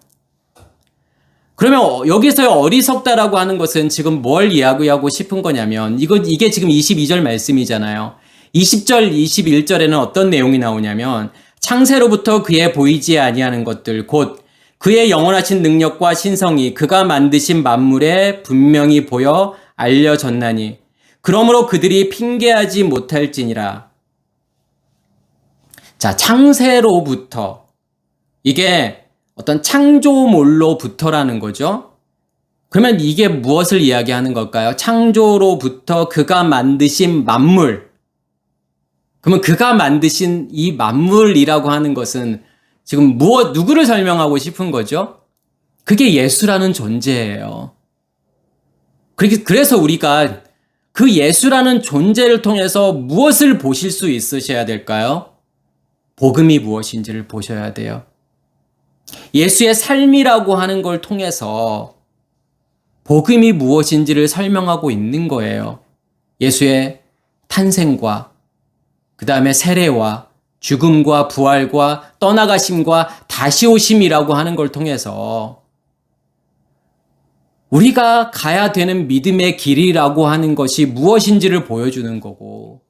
그러면 여기서의 어리석다라고 하는 것은 지금 뭘 이야기하고 싶은 거냐면 이게 지금 22절 말씀이잖아요. 20절, 21절에는 어떤 내용이 나오냐면 창세로부터 그의 보이지 아니하는 것들 곧 그의 영원하신 능력과 신성이 그가 만드신 만물에 분명히 보여 알려졌나니 그러므로 그들이 핑계하지 못할지니라. 자, 창세로부터 이게 어떤 창조물로부터라는 거죠. 그러면 이게 무엇을 이야기하는 걸까요? 창조로부터 그가 만드신 만물. 그러면 그가 만드신 이 만물이라고 하는 것은 지금 누구를 설명하고 싶은 거죠? 그게 예수라는 존재예요. 그래서 우리가 그 예수라는 존재를 통해서 무엇을 보실 수 있으셔야 될까요? 복음이 무엇인지를 보셔야 돼요. 예수의 삶이라고 하는 걸 통해서 복음이 무엇인지를 설명하고 있는 거예요. 예수의 탄생과 그 다음에 세례와 죽음과 부활과 떠나가심과 다시 오심이라고 하는 걸 통해서 우리가 가야 되는 믿음의 길이라고 하는 것이 무엇인지를 보여주는 거고,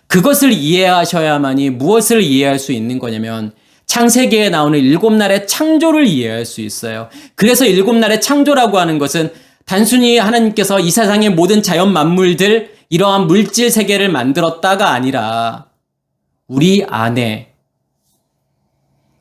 그것을 이해하셔야만이 무엇을 이해할 수 있는 거냐면 창세기에 나오는 7날의 창조를 이해할 수 있어요. 그래서 7날의 창조라고 하는 것은 단순히 하나님께서 이 세상의 모든 자연 만물들, 이러한 물질 세계를 만들었다가 아니라 우리 안에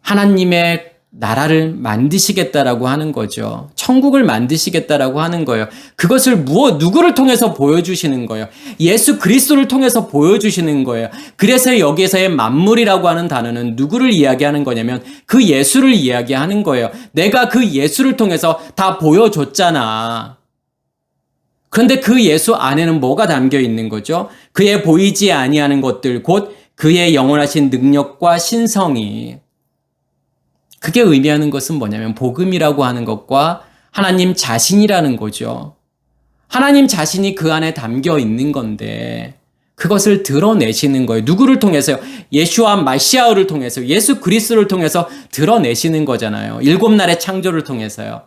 하나님의 나라를 만드시겠다라고 하는 거죠. 천국을 만드시겠다라고 하는 거예요. 그것을 누구를 통해서 보여주시는 거예요. 예수 그리스도를 통해서 보여주시는 거예요. 그래서 여기에서의 만물이라고 하는 단어는 누구를 이야기하는 거냐면 그 예수를 이야기하는 거예요. 내가 그 예수를 통해서 다 보여줬잖아. 그런데 그 예수 안에는 뭐가 담겨 있는 거죠? 그의 보이지 아니하는 것들, 곧 그의 영원하신 능력과 신성이. 그게 의미하는 것은 뭐냐면 복음이라고 하는 것과 하나님 자신이라는 거죠. 하나님 자신이 그 안에 담겨 있는 건데 그것을 드러내시는 거예요. 누구를 통해서요? 예수와 마시아를 통해서, 예수 그리스도를 통해서 드러내시는 거잖아요. 7날의 창조를 통해서요.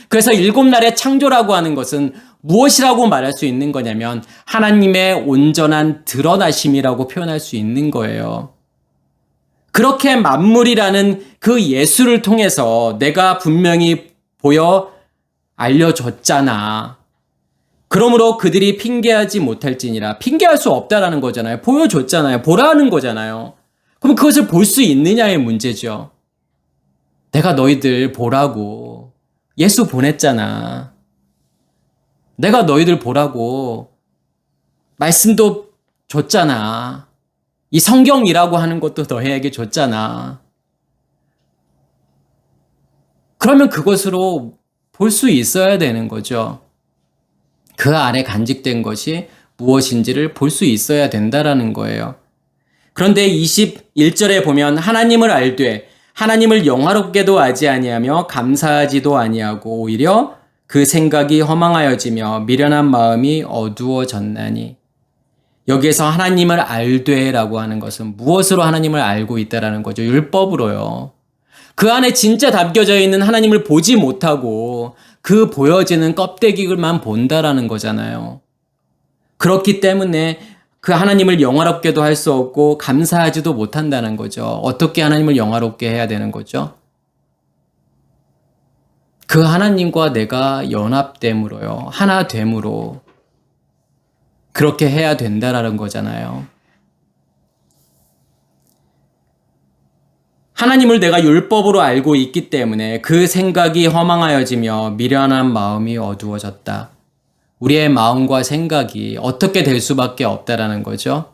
그래서 7날의 창조라고 하는 것은 무엇이라고 말할 수 있는 거냐면 하나님의 온전한 드러나심이라고 표현할 수 있는 거예요. 그렇게 만물이라는 그 예수를 통해서 내가 분명히 보여 알려줬잖아. 그러므로 그들이 핑계하지 못할지니라. 핑계할 수 없다라는 거잖아요. 보여줬잖아요. 보라는 거잖아요. 그럼 그것을 볼 수 있느냐의 문제죠. 내가 너희들 보라고 예수 보냈잖아. 내가 너희들 보라고 말씀도 줬잖아. 이 성경이라고 하는 것도 너희에게 줬잖아. 그러면 그것으로 볼 수 있어야 되는 거죠. 그 안에 간직된 것이 무엇인지를 볼 수 있어야 된다라는 거예요. 그런데 21절에 보면 하나님을 알되 하나님을 영화롭게도 하지 아니하며 감사하지도 아니하고 오히려 그 생각이 허망하여지며 미련한 마음이 어두워졌나니. 여기에서 하나님을 알되라고 하는 것은 무엇으로 하나님을 알고 있다라는 거죠? 율법으로요. 그 안에 진짜 담겨져 있는 하나님을 보지 못하고 그 보여지는 껍데기만 본다라는 거잖아요. 그렇기 때문에 그 하나님을 영화롭게도 할 수 없고 감사하지도 못한다는 거죠. 어떻게 하나님을 영화롭게 해야 되는 거죠? 그 하나님과 내가 연합됨으로요. 하나됨으로 그렇게 해야 된다라는 거잖아요. 하나님을 내가 율법으로 알고 있기 때문에 그 생각이 허망하여지며 미련한 마음이 어두워졌다. 우리의 마음과 생각이 어떻게 될 수밖에 없다라는 거죠.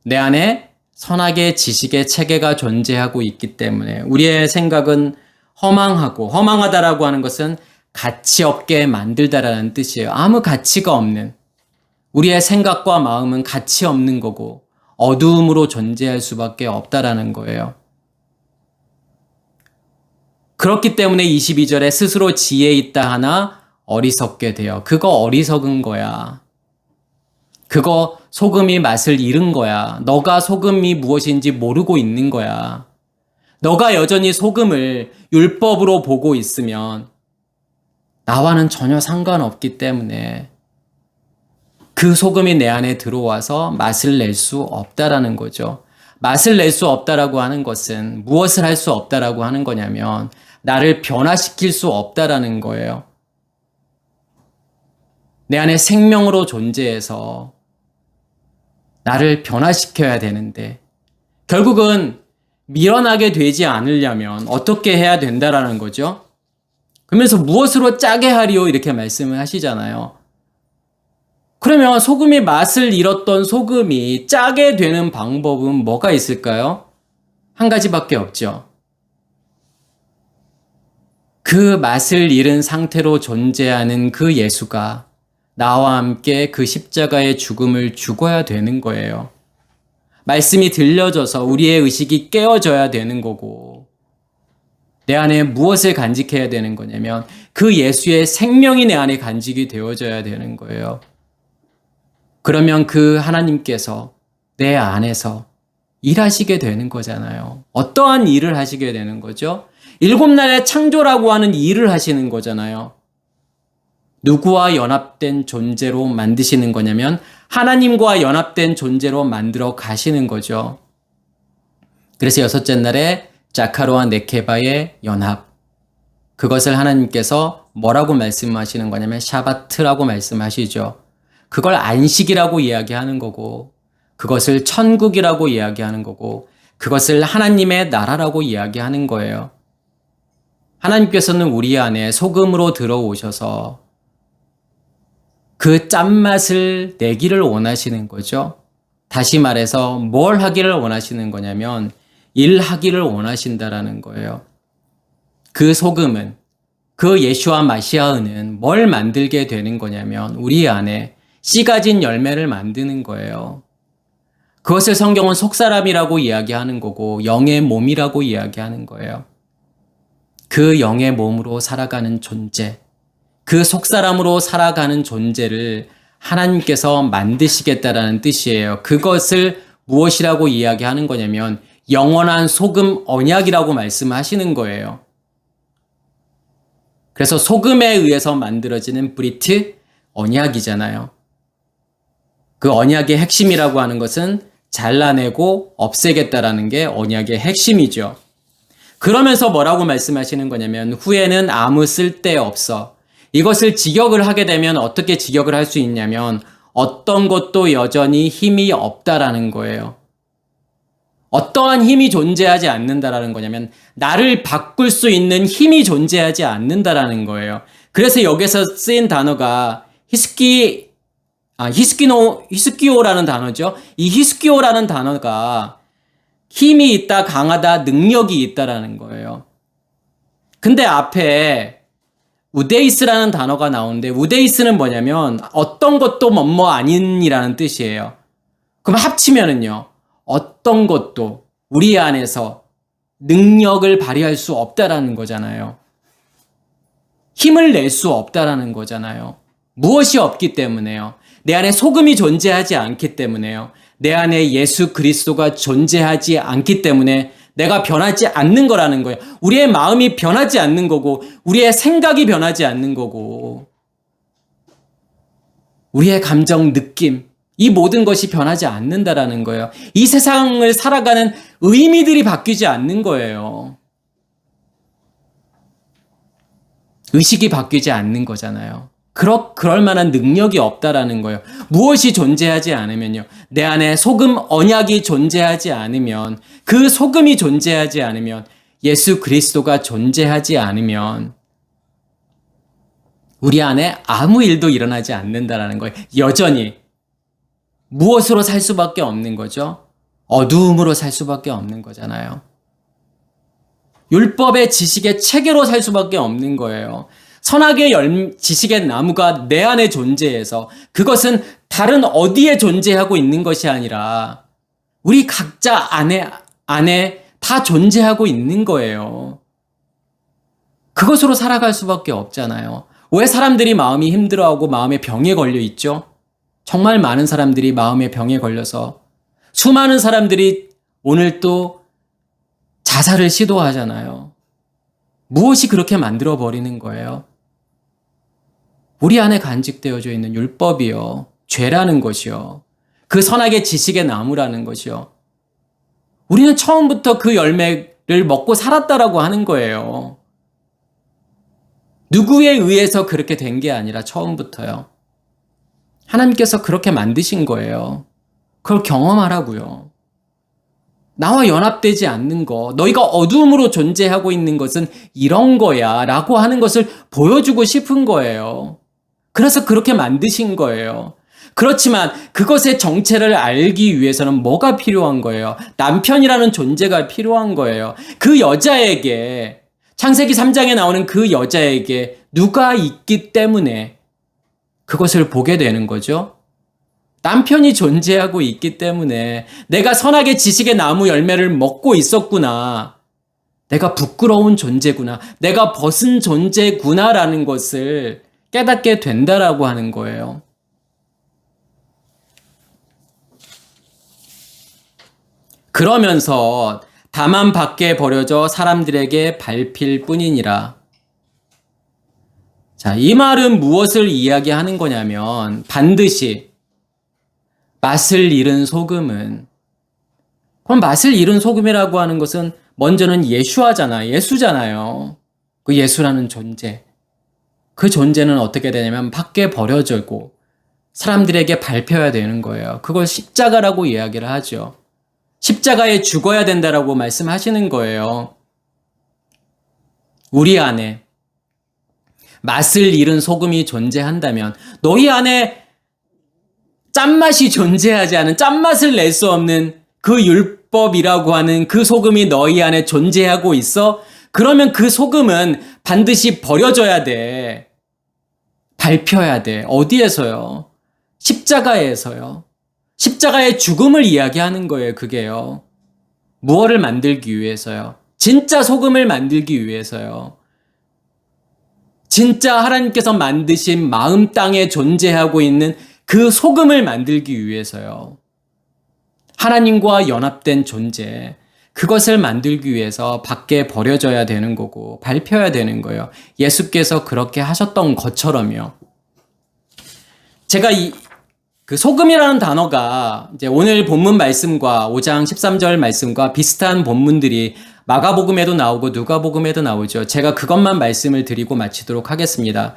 내 안에 선악의 지식의 체계가 존재하고 있기 때문에 우리의 생각은 허망하고, 허망하다라고 하는 것은 가치 없게 만들다라는 뜻이에요. 아무 가치가 없는, 우리의 생각과 마음은 가치 없는 거고 어두움으로 존재할 수밖에 없다라는 거예요. 그렇기 때문에 22절에 스스로 지혜 있다 하나 어리석게 되어. 그거 어리석은 거야. 그거 소금이 맛을 잃은 거야. 너가 소금이 무엇인지 모르고 있는 거야. 너가 여전히 소금을 율법으로 보고 있으면 나와는 전혀 상관없기 때문에 그 소금이 내 안에 들어와서 맛을 낼 수 없다라는 거죠. 맛을 낼 수 없다라고 하는 것은 무엇을 할 수 없다라고 하는 거냐면 나를 변화시킬 수 없다라는 거예요. 내 안에 생명으로 존재해서 나를 변화시켜야 되는데 결국은 밀어나게 되지 않으려면 어떻게 해야 된다라는 거죠? 그러면서 무엇으로 짜게 하리요? 이렇게 말씀을 하시잖아요. 그러면 소금이 맛을 잃었던 소금이 짜게 되는 방법은 뭐가 있을까요? 한 가지밖에 없죠. 그 맛을 잃은 상태로 존재하는 그 예수가 나와 함께 그 십자가의 죽음을 죽어야 되는 거예요. 말씀이 들려져서 우리의 의식이 깨어져야 되는 거고, 내 안에 무엇을 간직해야 되는 거냐면 그 예수의 생명이 내 안에 간직이 되어져야 되는 거예요. 그러면 그 하나님께서 내 안에서 일하시게 되는 거잖아요. 어떠한 일을 하시게 되는 거죠? 일곱 날의 창조라고 하는 일을 하시는 거잖아요. 누구와 연합된 존재로 만드시는 거냐면 하나님과 연합된 존재로 만들어 가시는 거죠. 그래서 여섯째 날에 자카로와 네케바의 연합, 그것을 하나님께서 뭐라고 말씀하시는 거냐면 샤바트라고 말씀하시죠. 그걸 안식이라고 이야기하는 거고, 그것을 천국이라고 이야기하는 거고, 그것을 하나님의 나라라고 이야기하는 거예요. 하나님께서는 우리 안에 소금으로 들어오셔서 그 짠맛을 내기를 원하시는 거죠. 다시 말해서 뭘 하기를 원하시는 거냐면 일하기를 원하신다라는 거예요. 그 소금은, 그 예수와 마시아은은 뭘 만들게 되는 거냐면 우리 안에 씨 가진 열매를 만드는 거예요. 그것을 성경은 속사람이라고 이야기하는 거고 영의 몸이라고 이야기하는 거예요. 그 영의 몸으로 살아가는 존재, 그 속사람으로 살아가는 존재를 하나님께서 만드시겠다라는 뜻이에요. 그것을 무엇이라고 이야기하는 거냐면 영원한 소금 언약이라고 말씀하시는 거예요. 그래서 소금에 의해서 만들어지는 브리트 언약이잖아요. 그 언약의 핵심이라고 하는 것은 잘라내고 없애겠다라는 게 언약의 핵심이죠. 그러면서 뭐라고 말씀하시는 거냐면 후에는 아무 쓸데 없어. 이것을 직역을 하게 되면 어떻게 직역을 할 수 있냐면 어떤 것도 여전히 힘이 없다라는 거예요. 어떠한 힘이 존재하지 않는다라는 거냐면 나를 바꿀 수 있는 힘이 존재하지 않는다라는 거예요. 그래서 여기서 쓰인 단어가 히스키오라는 단어죠. 이 히스키오라는 단어가 힘이 있다, 강하다, 능력이 있다라는 거예요. 근데 앞에 우데이스라는 단어가 나오는데 우데이스는 뭐냐면 어떤 것도 뭐뭐 아닌이라는 뜻이에요. 그럼 합치면은요. 어떤 것도 우리 안에서 능력을 발휘할 수 없다라는 거잖아요. 힘을 낼 수 없다라는 거잖아요. 무엇이 없기 때문에요. 내 안에 소금이 존재하지 않기 때문에요. 내 안에 예수 그리스도가 존재하지 않기 때문에 내가 변하지 않는 거라는 거예요. 우리의 마음이 변하지 않는 거고 우리의 생각이 변하지 않는 거고 우리의 감정, 느낌, 이 모든 것이 변하지 않는다라는 거예요. 이 세상을 살아가는 의미들이 바뀌지 않는 거예요. 의식이 바뀌지 않는 거잖아요. 그럴 만한 능력이 없다라는 거예요. 무엇이 존재하지 않으면요. 내 안에 소금 언약이 존재하지 않으면, 그 소금이 존재하지 않으면, 예수 그리스도가 존재하지 않으면 우리 안에 아무 일도 일어나지 않는다라는 거예요. 여전히 무엇으로 살 수밖에 없는 거죠? 어두움으로 살 수밖에 없는 거잖아요. 율법의 지식의 체계로 살 수밖에 없는 거예요. 선악의 지식의 나무가 내 안에 존재해서 그것은 다른 어디에 존재하고 있는 것이 아니라 우리 각자 안에 다 존재하고 있는 거예요. 그것으로 살아갈 수밖에 없잖아요. 왜 사람들이 마음이 힘들어하고 마음에 병에 걸려 있죠? 정말 많은 사람들이 마음의 병에 걸려서 수많은 사람들이 오늘 또 자살을 시도하잖아요. 무엇이 그렇게 만들어버리는 거예요? 우리 안에 간직되어져 있는 율법이요. 죄라는 것이요. 그 선악의 지식의 나무라는 것이요. 우리는 처음부터 그 열매를 먹고 살았다라고 하는 거예요. 누구에 의해서 그렇게 된 게 아니라 처음부터요. 하나님께서 그렇게 만드신 거예요. 그걸 경험하라고요. 나와 연합되지 않는 거, 너희가 어둠으로 존재하고 있는 것은 이런 거야 라고 하는 것을 보여주고 싶은 거예요. 그래서 그렇게 만드신 거예요. 그렇지만 그것의 정체를 알기 위해서는 뭐가 필요한 거예요? 남편이라는 존재가 필요한 거예요. 그 여자에게, 창세기 3장에 나오는 그 여자에게 누가 있기 때문에 그것을 보게 되는 거죠. 남편이 존재하고 있기 때문에 내가 선악의 지식의 나무 열매를 먹고 있었구나. 내가 부끄러운 존재구나. 내가 벗은 존재구나라는 것을 깨닫게 된다라고 하는 거예요. 그러면서 다만 밖에 버려져 사람들에게 밟힐 뿐이니라. 자, 이 말은 무엇을 이야기하는 거냐면 반드시 맛을 잃은 소금은, 그럼 맛을 잃은 소금이라고 하는 것은 먼저는 예수잖아요. 그 예수라는 존재. 그 존재는 어떻게 되냐면 밖에 버려지고 사람들에게 밟혀야 되는 거예요. 그걸 십자가라고 이야기를 하죠. 십자가에 죽어야 된다라고 말씀하시는 거예요. 우리 안에 맛을 잃은 소금이 존재한다면, 너희 안에 짠맛이 존재하지 않은, 짠맛을 낼 수 없는 그 율법이라고 하는 그 소금이 너희 안에 존재하고 있어? 그러면 그 소금은 반드시 버려져야 돼. 밟혀야 돼. 어디에서요? 십자가에서요. 십자가의 죽음을 이야기하는 거예요, 그게요. 무엇을 만들기 위해서요? 진짜 소금을 만들기 위해서요. 진짜 하나님께서 만드신 마음 땅에 존재하고 있는 그 소금을 만들기 위해서요. 하나님과 연합된 존재, 그것을 만들기 위해서 밖에 버려져야 되는 거고 밟혀야 되는 거예요. 예수께서 그렇게 하셨던 것처럼요. 제가 그 소금이라는 단어가 이제 오늘 본문 말씀과 5장 13절 말씀과 비슷한 본문들이 마가복음에도 나오고 누가복음에도 나오죠. 제가 그것만 말씀을 드리고 마치도록 하겠습니다.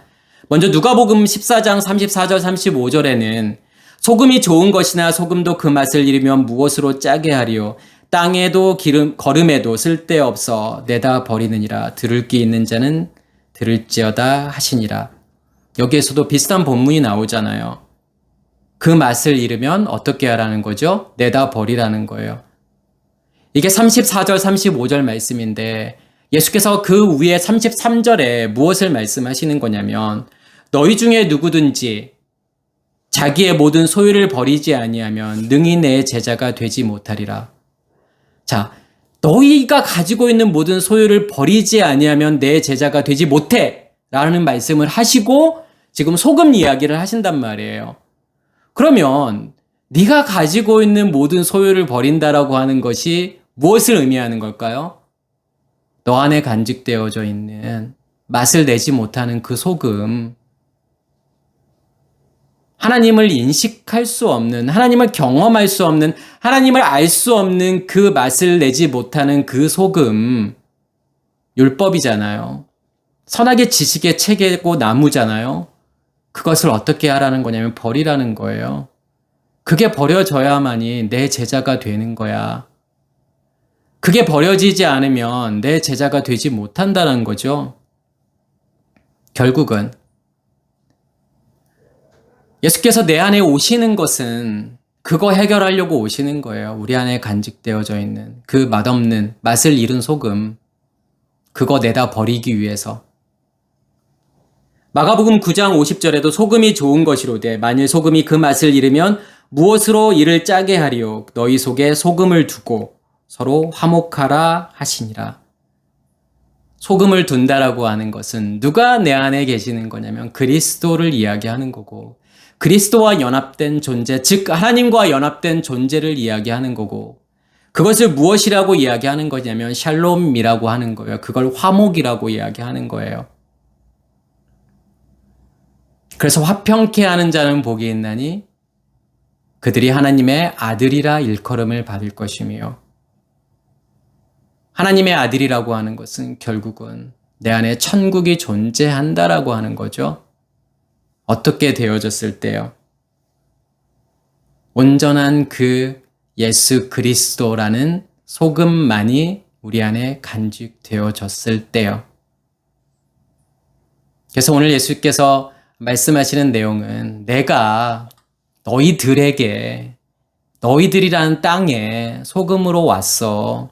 먼저 누가복음 14장 34절 35절에는 소금이 좋은 것이나 소금도 그 맛을 잃으면 무엇으로 짜게 하리요? 땅에도 거름에도 쓸데없어 내다 버리느니라. 들을 귀 있는 자는 들을지어다 하시니라. 여기에서도 비슷한 본문이 나오잖아요. 그 맛을 잃으면 어떻게 하라는 거죠? 내다 버리라는 거예요. 이게 34절 35절 말씀인데 예수께서 그 위에 33절에 무엇을 말씀하시는 거냐면, 너희 중에 누구든지 자기의 모든 소유를 버리지 아니하면 능히 내 제자가 되지 못하리라. 자, 너희가 가지고 있는 모든 소유를 버리지 아니하면 내 제자가 되지 못해 라는 말씀을 하시고 지금 소금 이야기를 하신단 말이에요. 그러면 네가 가지고 있는 모든 소유를 버린다라고 하는 것이 무엇을 의미하는 걸까요? 너 안에 간직되어져 있는 맛을 내지 못하는 그 소금, 하나님을 인식할 수 없는, 하나님을 경험할 수 없는, 하나님을 알 수 없는 그 맛을 내지 못하는 그 소금, 율법이잖아요. 선악의 지식의 체계고 나무잖아요. 그것을 어떻게 하라는 거냐면 버리라는 거예요. 그게 버려져야만이 내 제자가 되는 거야. 그게 버려지지 않으면 내 제자가 되지 못한다는 거죠. 결국은 예수께서 내 안에 오시는 것은 그거 해결하려고 오시는 거예요. 우리 안에 간직되어져 있는 그 맛없는, 맛을 잃은 소금, 그거 내다 버리기 위해서. 마가복음 9장 50절에도 소금이 좋은 것이로되 만일 소금이 그 맛을 잃으면 무엇으로 이를 짜게 하리요? 너희 속에 소금을 두고 서로 화목하라 하시니라. 소금을 둔다라고 하는 것은 누가 내 안에 계시는 거냐면 그리스도를 이야기하는 거고, 그리스도와 연합된 존재, 즉 하나님과 연합된 존재를 이야기하는 거고, 그것을 무엇이라고 이야기하는 거냐면 샬롬이라고 하는 거예요. 그걸 화목이라고 이야기하는 거예요. 그래서 화평케 하는 자는 복이 있나니 그들이 하나님의 아들이라 일컬음을 받을 것이며, 하나님의 아들이라고 하는 것은 결국은 내 안에 천국이 존재한다라고 하는 거죠. 어떻게 되어졌을 때요? 온전한 그 예수 그리스도라는 소금만이 우리 안에 간직되어졌을 때요. 그래서 오늘 예수께서 말씀하시는 내용은 내가 너희들에게 너희들이라는 땅에 소금으로 왔어.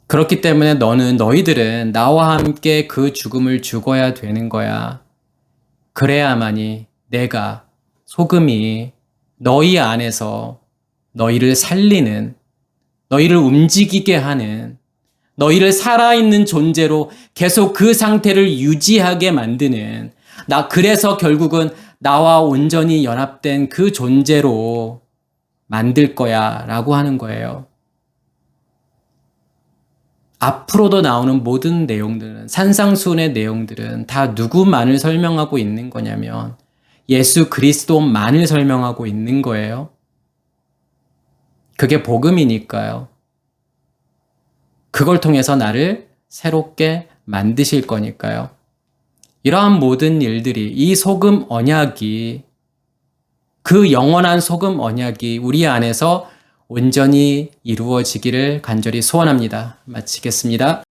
그렇기 때문에 너희들은 나와 함께 그 죽음을 죽어야 되는 거야. 그래야만이 내가 소금이 너희 안에서 너희를 살리는, 너희를 움직이게 하는, 너희를 살아있는 존재로 계속 그 상태를 유지하게 만드는, 그래서 결국은 나와 온전히 연합된 그 존재로 만들 거야 라고 하는 거예요. 앞으로도 나오는 모든 내용들은, 산상수훈의 내용들은 다 누구만을 설명하고 있는 거냐면 예수 그리스도만을 설명하고 있는 거예요. 그게 복음이니까요. 그걸 통해서 나를 새롭게 만드실 거니까요. 이러한 모든 일들이, 이 소금 언약이, 그 영원한 소금 언약이 우리 안에서 온전히 이루어지기를 간절히 소원합니다. 마치겠습니다.